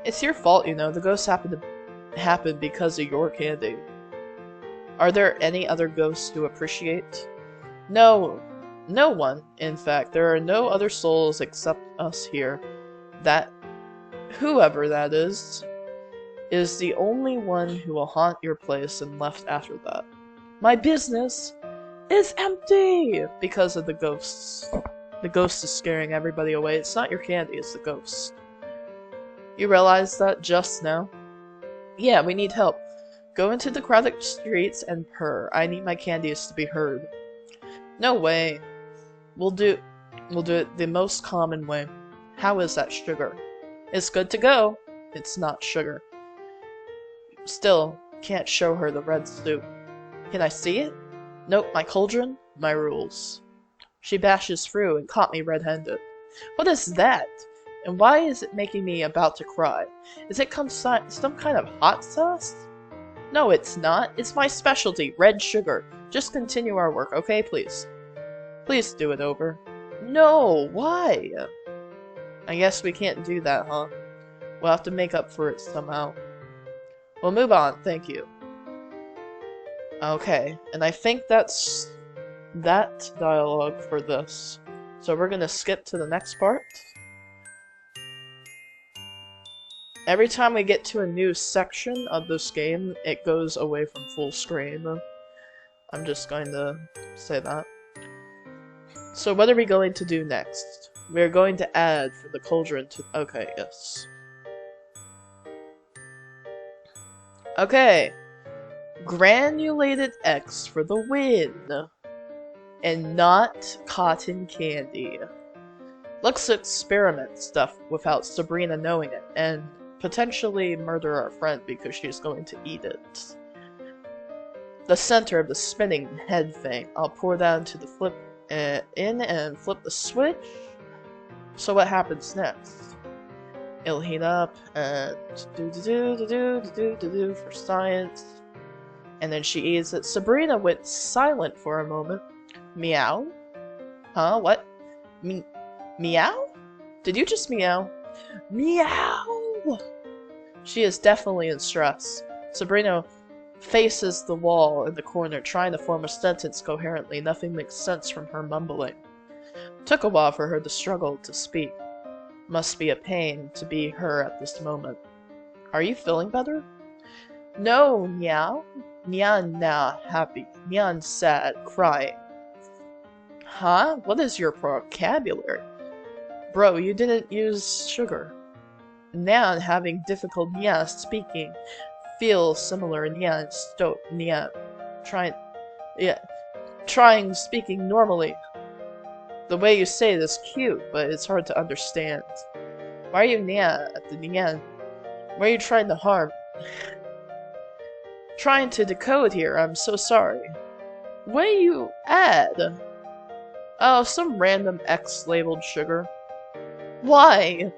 It's your fault, you know. The ghost happened because of your candy. Are there any other ghosts to appreciate? No. No one, in fact. There are no other souls except us here. That, whoever that is the only one who will haunt your place and left after that. My business is empty! Because of the ghosts. The ghost is scaring everybody away. It's not your candy, it's the ghost. You realized that just now? Yeah, we need help. Go into the crowded streets and purr. I need my candies to be heard. No way. We'll do it the most common way. How is that sugar? It's good to go. It's not sugar. Still, can't show her the red soup. Can I see it? Nope, my cauldron, my rules. She bashes through and caught me red-handed. What is that? And why is it making me about to cry? Is it some kind of hot sauce? No, it's not. It's my specialty, red sugar. Just continue our work, okay, please? Please do it over. No, why? I guess we can't do that, huh? We'll have to make up for it somehow. We'll move on, thank you. Okay, and I think that's that dialogue for this. So we're gonna skip to the next part. Every time we get to a new section of this game, it goes away from full screen. I'm just going to say that. So what are we going to do next? We're going to add for the cauldron to... Okay, yes. Okay. Granulated X for the win. And not cotton candy. Let's experiment stuff without Sabrina knowing it, and potentially murder our friend because she's going to eat it. The center of the spinning head thing. I'll pour that into the flip in and flip the switch. So what happens next? It'll heat up and do for science. And then she eats it. Sabrina went silent for a moment. Meow? Huh? What? Meow? Did you just meow? Meow! She is definitely in stress. Sabrina faces the wall in the corner, trying to form a sentence coherently. Nothing makes sense from her mumbling. Took a while for her to struggle to speak. Must be a pain to be her at this moment. Are you feeling better? No, meow. Nyan now happy. Nyan sad, crying. Huh? What is your vocabulary? Bro, you didn't use sugar. Nyan having difficult Nyan speaking. Feels similar Nyan stoke Nyan. Trying speaking normally. The way you say it is cute, but it's hard to understand. Why are you Nyan at the Nyan? Why are you trying to harm? Trying to decode here, I'm so sorry. What do you add? Oh, some random X-labeled sugar. Why?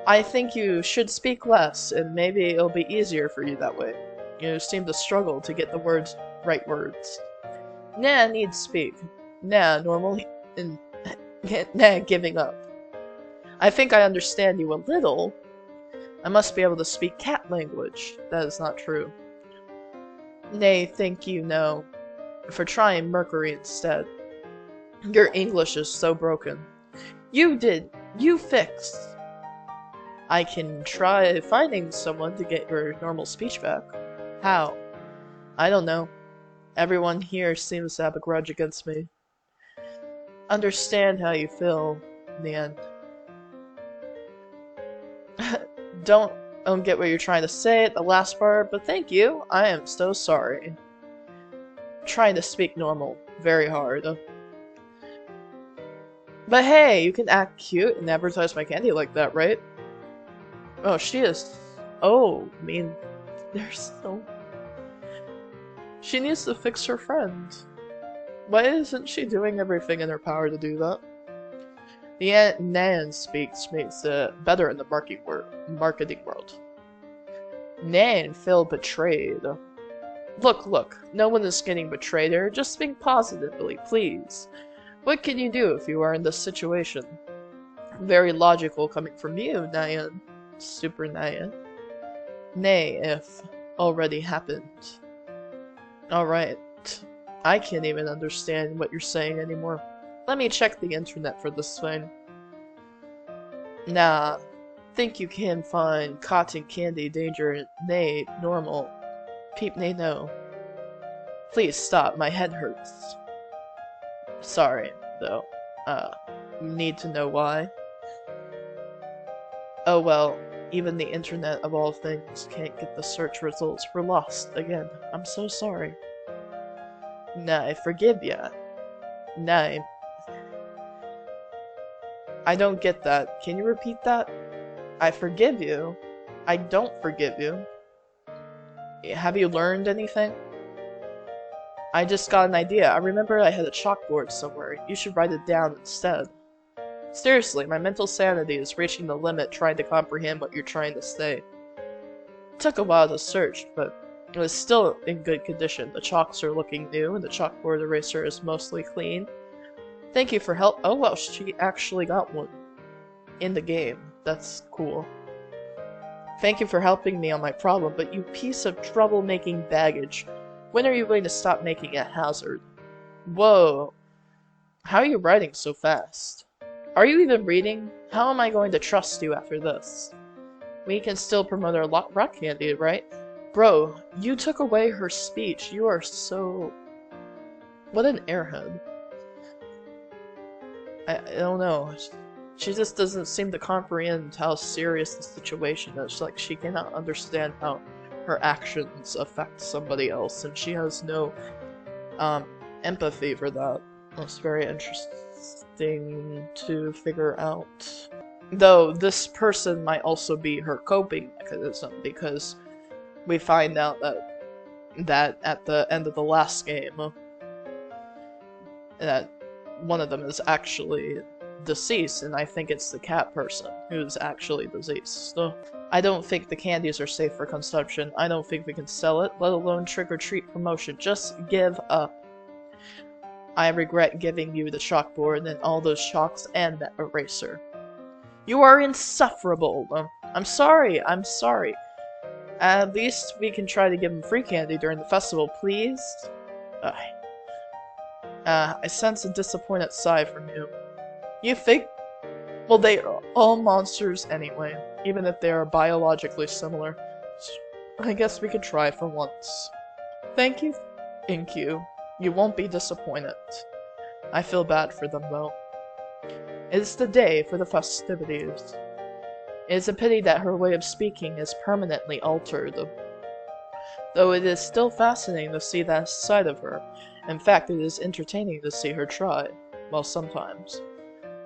I think you should speak less, and maybe it'll be easier for you that way. You seem to struggle to get the right words. Nah, need speak. Nah, normally, and nah, giving up. I think I understand you a little. I must be able to speak cat language. That is not true. Nay, thank you, no. For trying Mercury instead. Your English is so broken. You fixed. I can try finding someone to get your normal speech back. How? I don't know. Everyone here seems to have a grudge against me. Understand how you feel, in the end. don't get what you're trying to say at the last part, but thank you. I am so sorry. Trying to speak normal. Very hard. But hey, you can act cute and advertise my candy like that, right? Oh, she is... Oh, I mean, there's so... She needs to fix her friend. Why isn't she doing everything in her power to do that? The Nan speaks makes it better in the marketing world. Nan feel betrayed. Look, no one is getting betrayed here. Just think positively, please. What can you do if you are in this situation? Very logical coming from you, Nyan. Super Nyan. Nay, if already happened. Alright. I can't even understand what you're saying anymore. Let me check the internet for this thing. Nah. Think you can find cotton candy danger, nay, normal. Peep, nay, no. Please stop, my head hurts. Sorry, though. Need to know why? Oh well, even the internet of all things can't get the search results. We're lost again. I'm so sorry. Nah, I forgive ya. Nah. I don't get that. Can you repeat that? I forgive you. I don't forgive you. Have you learned anything? I just got an idea. I remember I had a chalkboard somewhere. You should write it down instead. Seriously, my mental sanity is reaching the limit trying to comprehend what you're trying to say. It took a while to search, but it was still in good condition. The chalks are looking new, and the chalkboard eraser is mostly clean. Thank you for help. Oh well, she actually got one. In the game. That's cool. Thank you for helping me on my problem, but you piece of trouble-making baggage. When are you going to stop making it a hazard? Whoa. How are you writing so fast? Are you even reading? How am I going to trust you after this? We can still promote our rock candy, right? Bro, you took away her speech. You are so... What an airhead. I don't know. She just doesn't seem to comprehend how serious the situation is. Like, she cannot understand how her actions affect somebody else, and she has no empathy for that. That's very interesting to figure out. Though, this person might also be her coping mechanism, because we find out that at the end of the last game, that one of them is actually deceased, and I think it's the cat person who's actually deceased. So, I don't think the candies are safe for consumption. I don't think we can sell it, let alone trick-or-treat promotion. Just give up. I regret giving you the chalkboard and all those chalks and that eraser. You are insufferable. I'm sorry. At least we can try to give him free candy during the festival, please? I sense a disappointed sigh from you. You think? Well, they are all monsters anyway, even if they are biologically similar. I guess we could try for once. Thank you. Thank you. You won't be disappointed. I feel bad for them, though. It is the day for the festivities. It is a pity that her way of speaking is permanently altered. Though it is still fascinating to see that side of her. In fact, it is entertaining to see her try. Well, sometimes.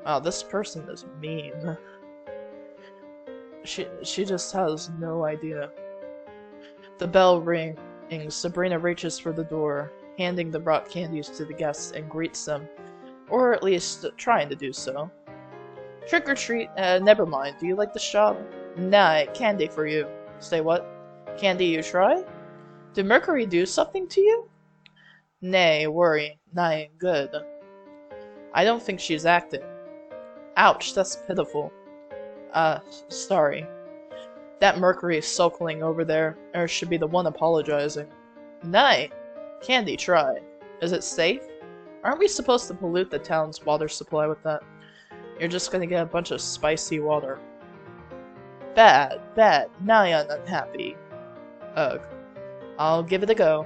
Wow, this person is mean. She just has no idea. The bell rings. Sabrina reaches for the door, handing the rock candies to the guests and greets them. Or at least trying to do so. Trick or treat? Never mind. Do you like the shop? Nah, candy for you. Say what? Candy you try? Did Mercury do something to you? Nay, worry. Nah, good. I don't think she's acting. Ouch, that's pitiful. Sorry. That Mercury sulking over there, or should be the one apologizing. Nay, candy try. Is it safe? Aren't we supposed to pollute the town's water supply with that? You're just gonna get a bunch of spicy water. Bad. Now I'm unhappy. Ugh. I'll give it a go.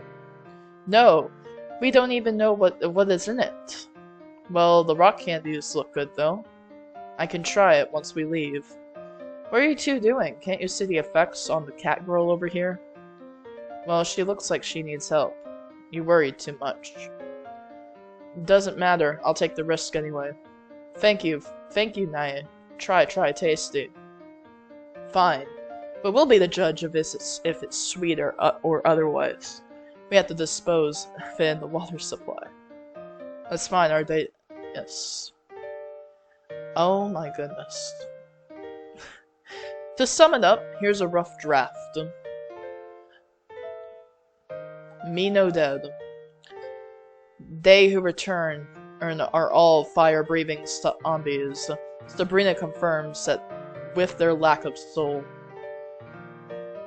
No, we don't even know what is in it. Well, the rock candies look good though. I can try it once we leave. What are you two doing? Can't you see the effects on the cat girl over here? Well, she looks like she needs help. You worried too much. Doesn't matter. I'll take the risk anyway. Thank you, Naya. Try, tasty. Fine. But we'll be the judge of if it's sweet or otherwise. We have to dispose of it in the water supply. That's fine, our date. Yes. Oh my goodness. To sum it up, here's a rough draft. Me no dead. They who return are all fire-breathing zombies. Sabrina confirms that with their lack of soul.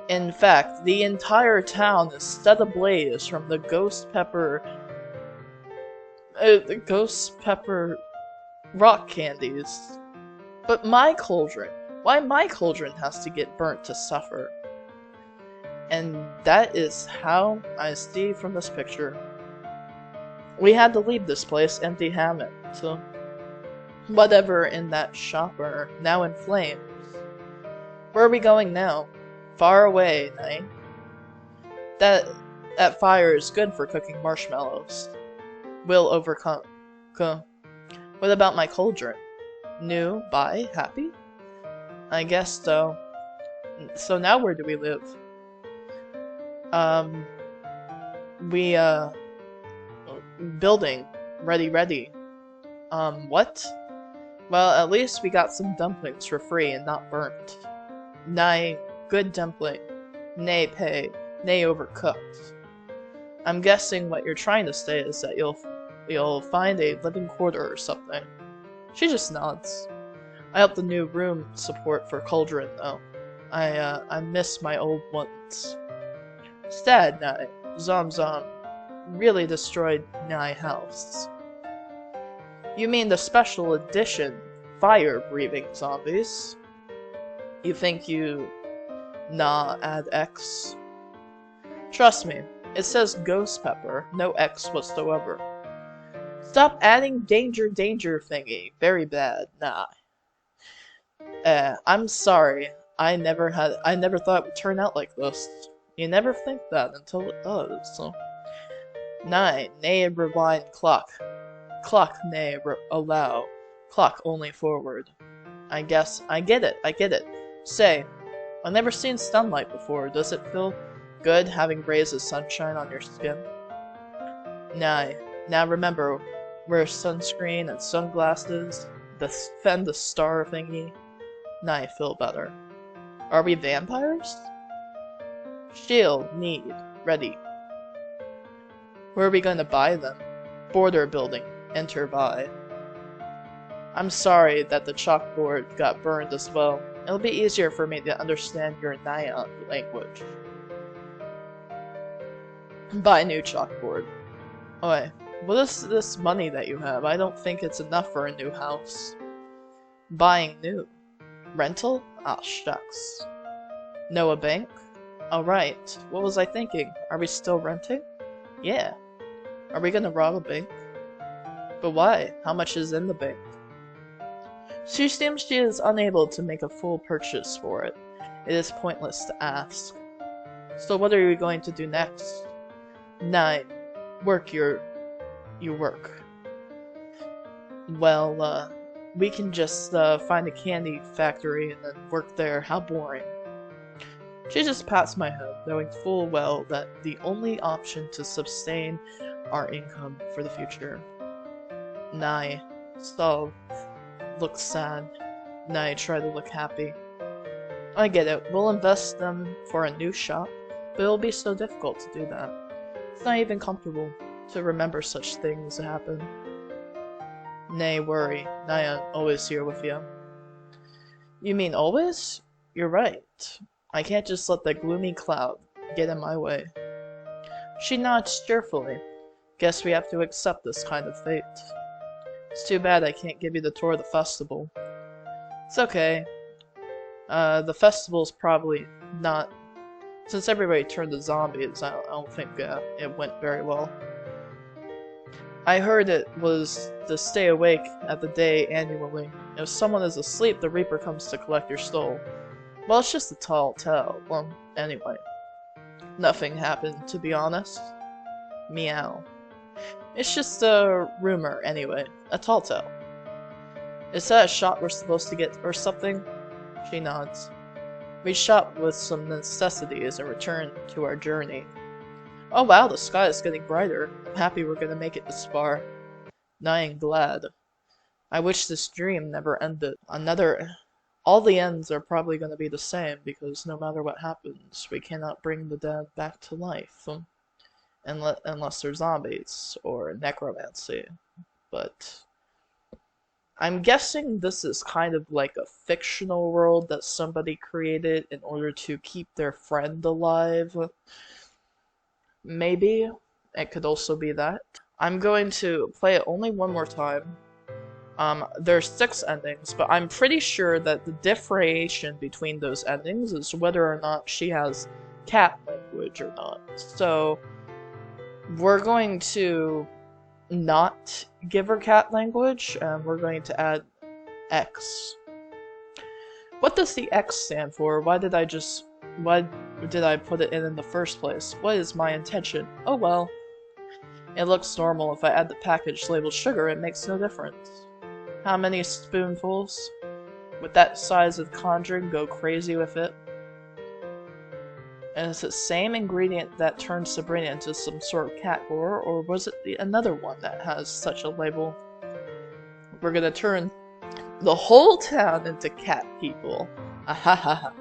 In fact, the entire town is set ablaze from the ghost pepper rock candies. But my cauldron, why my cauldron has to get burnt to suffer? And that is how I see from this picture. We had to leave this place empty-handed, so whatever in that shop are now in flames. Where are we going now? Far away, eh? That fire is good for cooking marshmallows. Will overcome. What about my cauldron? New, buy, happy? I guess so. So now where do we live? Building. Ready. What? Well, at least we got some dumplings for free and not burnt. Nay, good dumpling. Nay, pay. Nay, overcooked. I'm guessing what you're trying to say is that you'll find a living quarter or something. She just nods. I hope the new room support for cauldron, though. I miss my old ones. Sad night. Zom really destroyed my house. You mean the special edition fire-breathing zombies? You think you add X? Trust me, it says ghost pepper, no X whatsoever. Stop adding danger thingy. Very bad. Nah. I'm sorry. I never thought it would turn out like this. You never think that until it does. So. 9. Nay, rewind clock. Clock, nay, allow. Clock only forward. I guess. I get it. Say, I've never seen sunlight before. Does it feel good having rays of sunshine on your skin? 9. Now remember, wear sunscreen and sunglasses. Defend the star thingy. 9. Feel better. Are we vampires? Shield, need, ready. Where are we going to buy them? Border building. Enter buy. I'm sorry that the chalkboard got burned as well. It'll be easier for me to understand your Naya language. Buy new chalkboard. Oi, what is this money that you have? I don't think it's enough for a new house. Buying new. Rental? Ah, shucks. Know a bank? Alright, what was I thinking? Are we still renting? Yeah. Are we gonna rob a bank? But why? How much is in the bank? She seems she is unable to make a full purchase for it. It is pointless to ask. So what are you going to do next? 9. Work you work. Well, we can just find a candy factory and then work there. How boring. She just pats my head, knowing full well that the only option to sustain our income for the future. 9. So, looks sad. 9. Try to look happy. I get it. We'll invest them for a new shop, but it'll be so difficult to do that. It's not even comfortable to remember such things happen. Nay, worry. Naya always here with you. You mean always? You're right. I can't just let the gloomy cloud get in my way. She nods cheerfully. Guess we have to accept this kind of fate. It's too bad I can't give you the tour of the festival. It's okay. The festival's probably not... Since everybody turned to zombies, I don't think it went very well. I heard it was to stay awake at the day annually. If someone is asleep, the Reaper comes to collect your soul. Well, it's just a tall tale. Well, anyway. Nothing happened, to be honest. Meow. It's just a rumor, anyway. A tall tale. Is that a shot we're supposed to get or something? She nods. We shop with some necessities and return to our journey. Oh wow, the sky is getting brighter. I'm happy we're gonna make it this far. I am glad. I wish this dream never ended. All the ends are probably gonna be the same, because no matter what happens, we cannot bring the dead back to life. Unless they're zombies, or necromancy. But I'm guessing this is kind of like a fictional world that somebody created in order to keep their friend alive. Maybe. It could also be that. I'm going to play it only one more time. There's 6 endings, but I'm pretty sure that the differentiation between those endings is whether or not she has cat language or not. So, we're going to not give her cat language, and we're going to add X. What does the X stand for? Why did I put it in the first place? What is my intention? Oh well. It looks normal. If I add the package labeled sugar, it makes no difference. How many spoonfuls? With that size of conjuring, go crazy with it. And is it the same ingredient that turned Sabrina into some sort of cat horror, or was it another one that has such a label? We're gonna turn the whole town into cat people. Ahaha.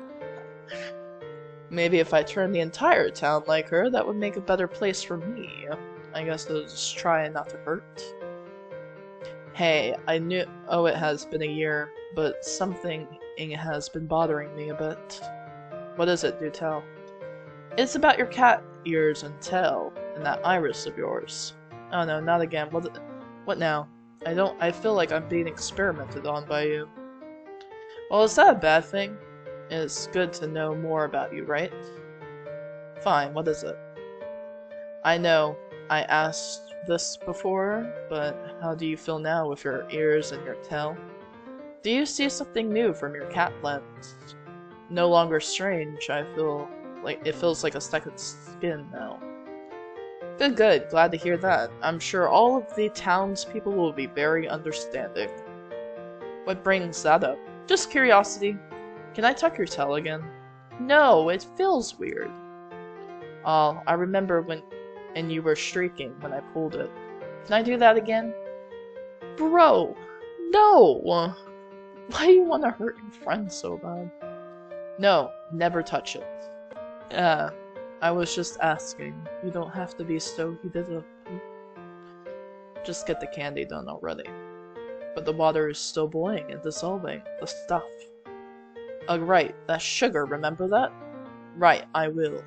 Maybe if I turn the entire town like her, that would make a better place for me. I guess I'll just try not to hurt. Hey, I knew— oh, it has been a year, but something has been bothering me a bit. What is it, do tell? It's about your cat ears and tail, and that iris of yours. Oh no, not again. What now? I feel like I'm being experimented on by you. Well, is that a bad thing? It's good to know more about you, right? Fine, what is it? I know I asked this before, but how do you feel now with your ears and your tail? Do you see something new from your cat lens? No longer strange, I feel like it feels like a second skin now. Good, good. Glad to hear that. I'm sure all of the townspeople will be very understanding. What brings that up? Just curiosity. Can I tuck your tail again? No, it feels weird. Oh, I remember and you were shrieking when I pulled it. Can I do that again? Bro, no! Why do you want to hurt your friend so bad? No, never touch it. I was just asking. You don't have to be so heated up. Just get the candy done already. But the water is still boiling and dissolving. The stuff. Oh, right, that's sugar, remember that? Right, I will.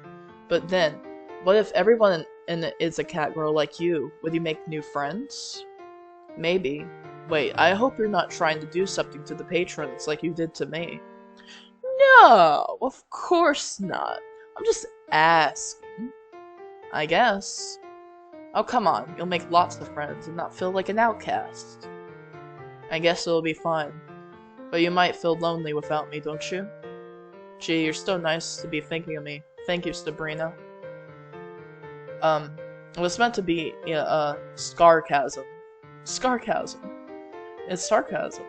But then, what if everyone in it is a cat girl like you? Would you make new friends? Maybe. Wait, I hope you're not trying to do something to the patrons like you did to me. No, of course not. I'm just asking. I guess. Oh, come on. You'll make lots of friends and not feel like an outcast. I guess it'll be fine. But you might feel lonely without me, don't you? Gee, you're so nice to be thinking of me. Thank you, Sabrina. It was meant to be, scarcasm. Scarcasm. It's sarcasm.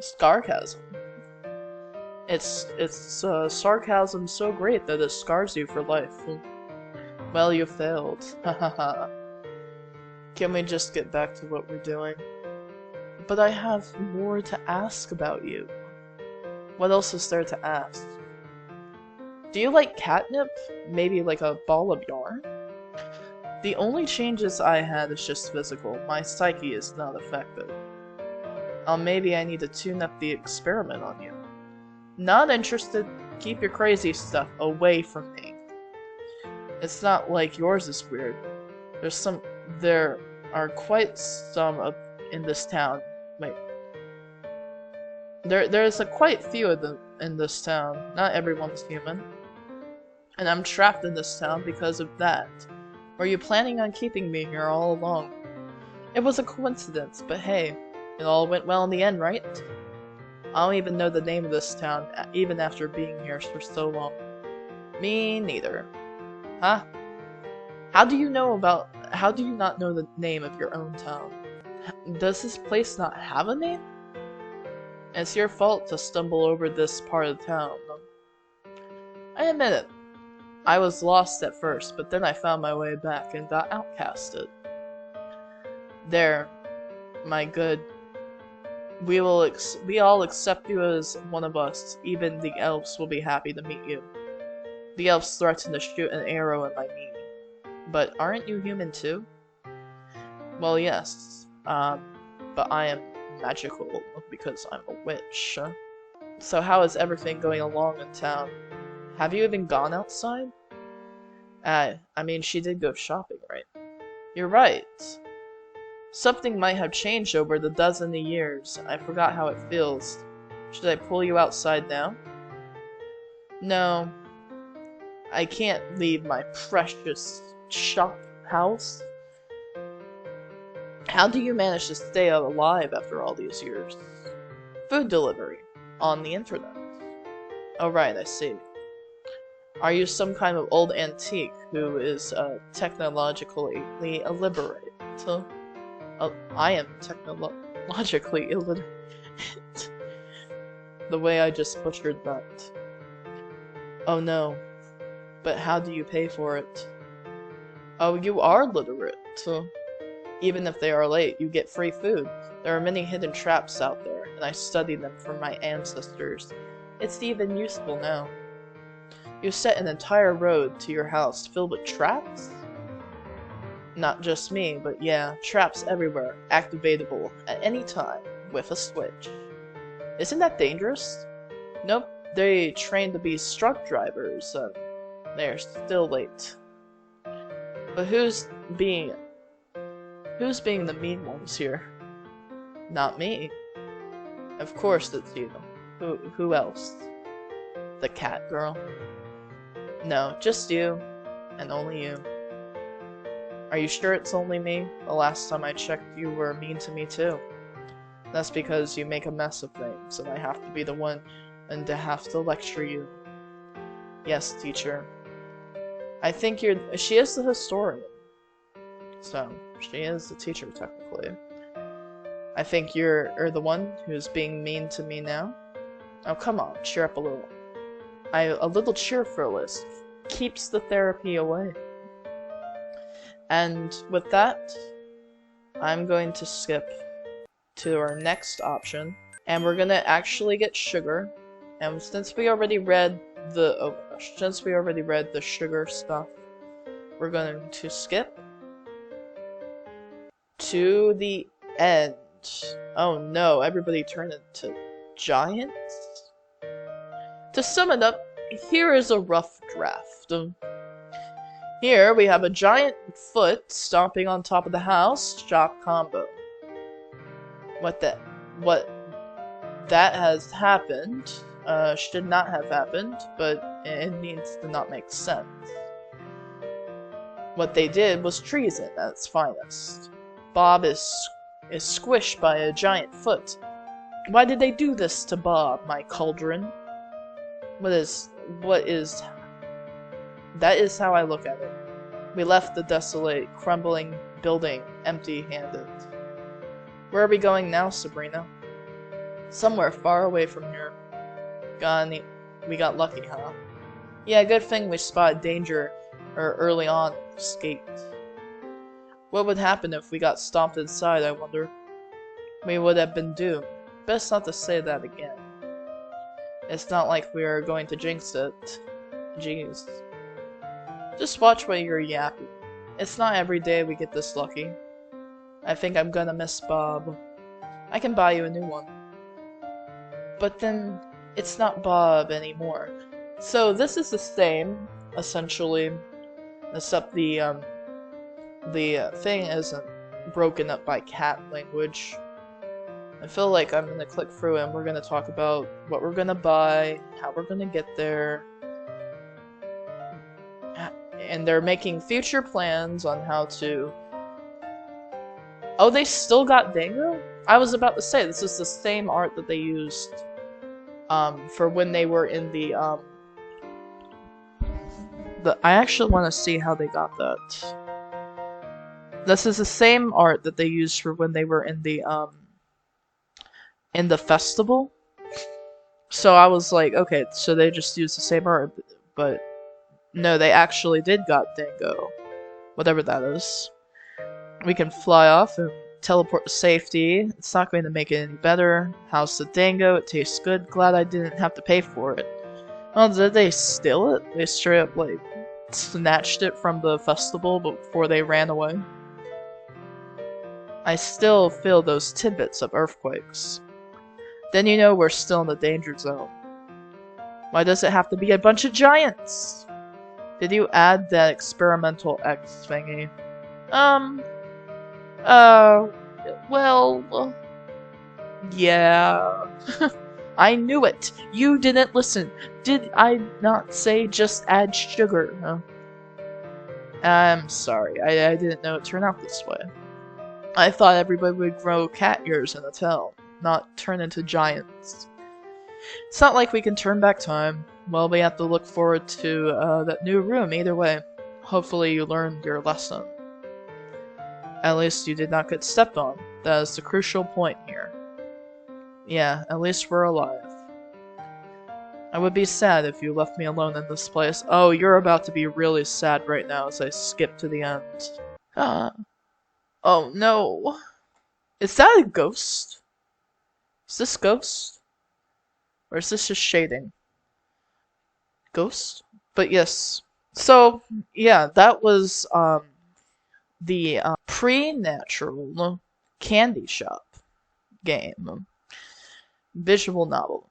Scarcasm. It's sarcasm so great that it scars you for life. Well, you failed. Hahaha. Can we just get back to what we're doing? But I have more to ask about you. What else is there to ask? Do you like catnip? Maybe like a ball of yarn? The only changes I had is just physical. My psyche is not affected. Maybe I need to tune up the experiment on you. Not interested. Keep your crazy stuff away from me. It's not like yours is weird. There are quite some in this town. Wait. There's quite few of them in this town. Not everyone's human. And I'm trapped in this town because of that. Were you planning on keeping me here all along? It was a coincidence, but hey, it all went well in the end, right? I don't even know the name of this town, even after being here for so long. Me neither. Huh? How do you not know the name of your own town? Does this place not have a name? It's your fault to stumble over this part of town. I admit it. I was lost at first, but then I found my way back and got outcasted. There, my good. We all accept you as one of us. Even the elves will be happy to meet you. The elves threatened to shoot an arrow in my knee. But aren't you human too? Well, yes. But I am magical because I'm a witch. So how is everything going along in town? Have you even gone outside? I mean, she did go shopping, right? You're right. Something might have changed over the dozen of years. I forgot how it feels. Should I pull you outside now? No. I can't leave my precious shop house. How do you manage to stay alive after all these years? Food delivery. On the internet. Oh right, I see. Are you some kind of old antique who is technologically illiterate? I am technologically illiterate. The way I just butchered that. Oh no. But how do you pay for it? Oh, you are literate. Even if they are late, you get free food. There are many hidden traps out there, and I studied them from my ancestors. It's even useful now. You set an entire road to your house filled with traps? Not just me, but yeah, traps everywhere, activatable at any time, with a switch. Isn't that dangerous? Nope, they train to be truck drivers, and they're still late. But who's being the mean ones here? Not me. Of course it's you. Who else? The cat girl? No, just you. And only you. Are you sure it's only me? The last time I checked, you were mean to me too. That's because you make a mess of things, and I have to be the one and to have to lecture you. Yes, teacher. I think she is the historian. So, she is the teacher, technically. I think you're the one who's being mean to me now. Oh, come on, cheer up a little. A little cheerfulness keeps the therapy away. And with that, I'm going to skip to our next option, and we're gonna actually get sugar. And since we already read the sugar stuff, we're going to skip to the end. Oh no, everybody turned into giants? To sum it up, here is a rough draft. Here we have a giant foot stomping on top of the house, shock combo. What that has happened, should not have happened, but it needs to not make sense. What they did was treason at its finest. Bob is squished by a giant foot. Why did they do this to Bob, my cauldron? That is how I look at it. We left the desolate, crumbling building empty-handed. Where are we going now, Sabrina? Somewhere far away from here. We got lucky, huh? Yeah, good thing we spotted danger early on and escaped. What would happen if we got stomped inside, I wonder? We would have been doomed. Best not to say that again. It's not like we are going to jinx it. Jeez. Just watch while you're yapping. It's not every day we get this lucky. I think I'm gonna miss Bob. I can buy you a new one. But then, it's not Bob anymore. So this is the same, essentially, except the thing isn't broken up by cat language. I feel like I'm gonna click through and we're gonna talk about what we're gonna buy, how we're gonna get there. And they're making future plans on how to... Oh, they still got Dango? I was about to say, this is the same art that they used for when they were in I actually want to see how they got that. This is the same art that they used for when they were in the festival. So I was like, okay, so they just used the same art, but no, they actually did got Dingo. Whatever that is. We can fly off and teleport to safety. It's not going to make it any better. How's the Dingo? It tastes good. Glad I didn't have to pay for it. Oh, did they steal it? They straight up, like, snatched it from the festival before they ran away? I still feel those tidbits of earthquakes. Then you know we're still in the danger zone. Why does it have to be a bunch of giants? Did you add that experimental X thingy? Well, yeah. I knew it. You didn't listen. Did I not say just add sugar? Huh? I'm sorry. I didn't know it turned out this way. I thought everybody would grow cat ears in a tail, not turn into giants. It's not like we can turn back time. Well, we have to look forward to that new room either way. Hopefully you learned your lesson. At least you did not get stepped on. That is the crucial point here. Yeah, at least we're alive. I would be sad if you left me alone in this place. Oh, you're about to be really sad right now as I skip to the end. Ah. Oh no. Is that a ghost? Is this ghost? Or is this just shading? Ghost? But yes. So, yeah, that was the Preternatural Candy Shop game. Visual novel.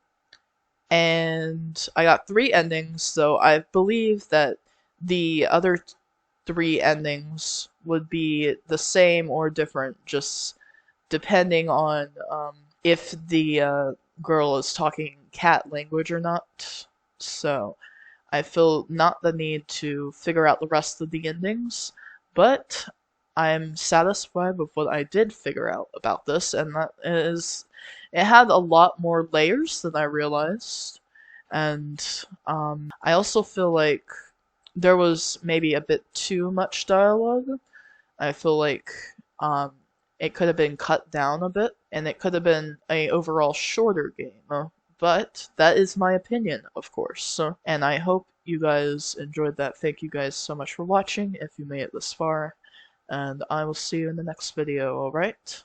And I got 3 endings, so I believe that the other 3 endings would be the same or different, just depending on if the girl is talking cat language or not. So I feel not the need to figure out the rest of the endings, but I'm satisfied with what I did figure out about this, and that is it had a lot more layers than I realized, and I also feel like there was maybe a bit too much dialogue. I feel like it could have been cut down a bit, and it could have been a overall shorter game. But that is my opinion, of course. And I hope you guys enjoyed that. Thank you guys so much for watching, if you made it this far. And I will see you in the next video, alright?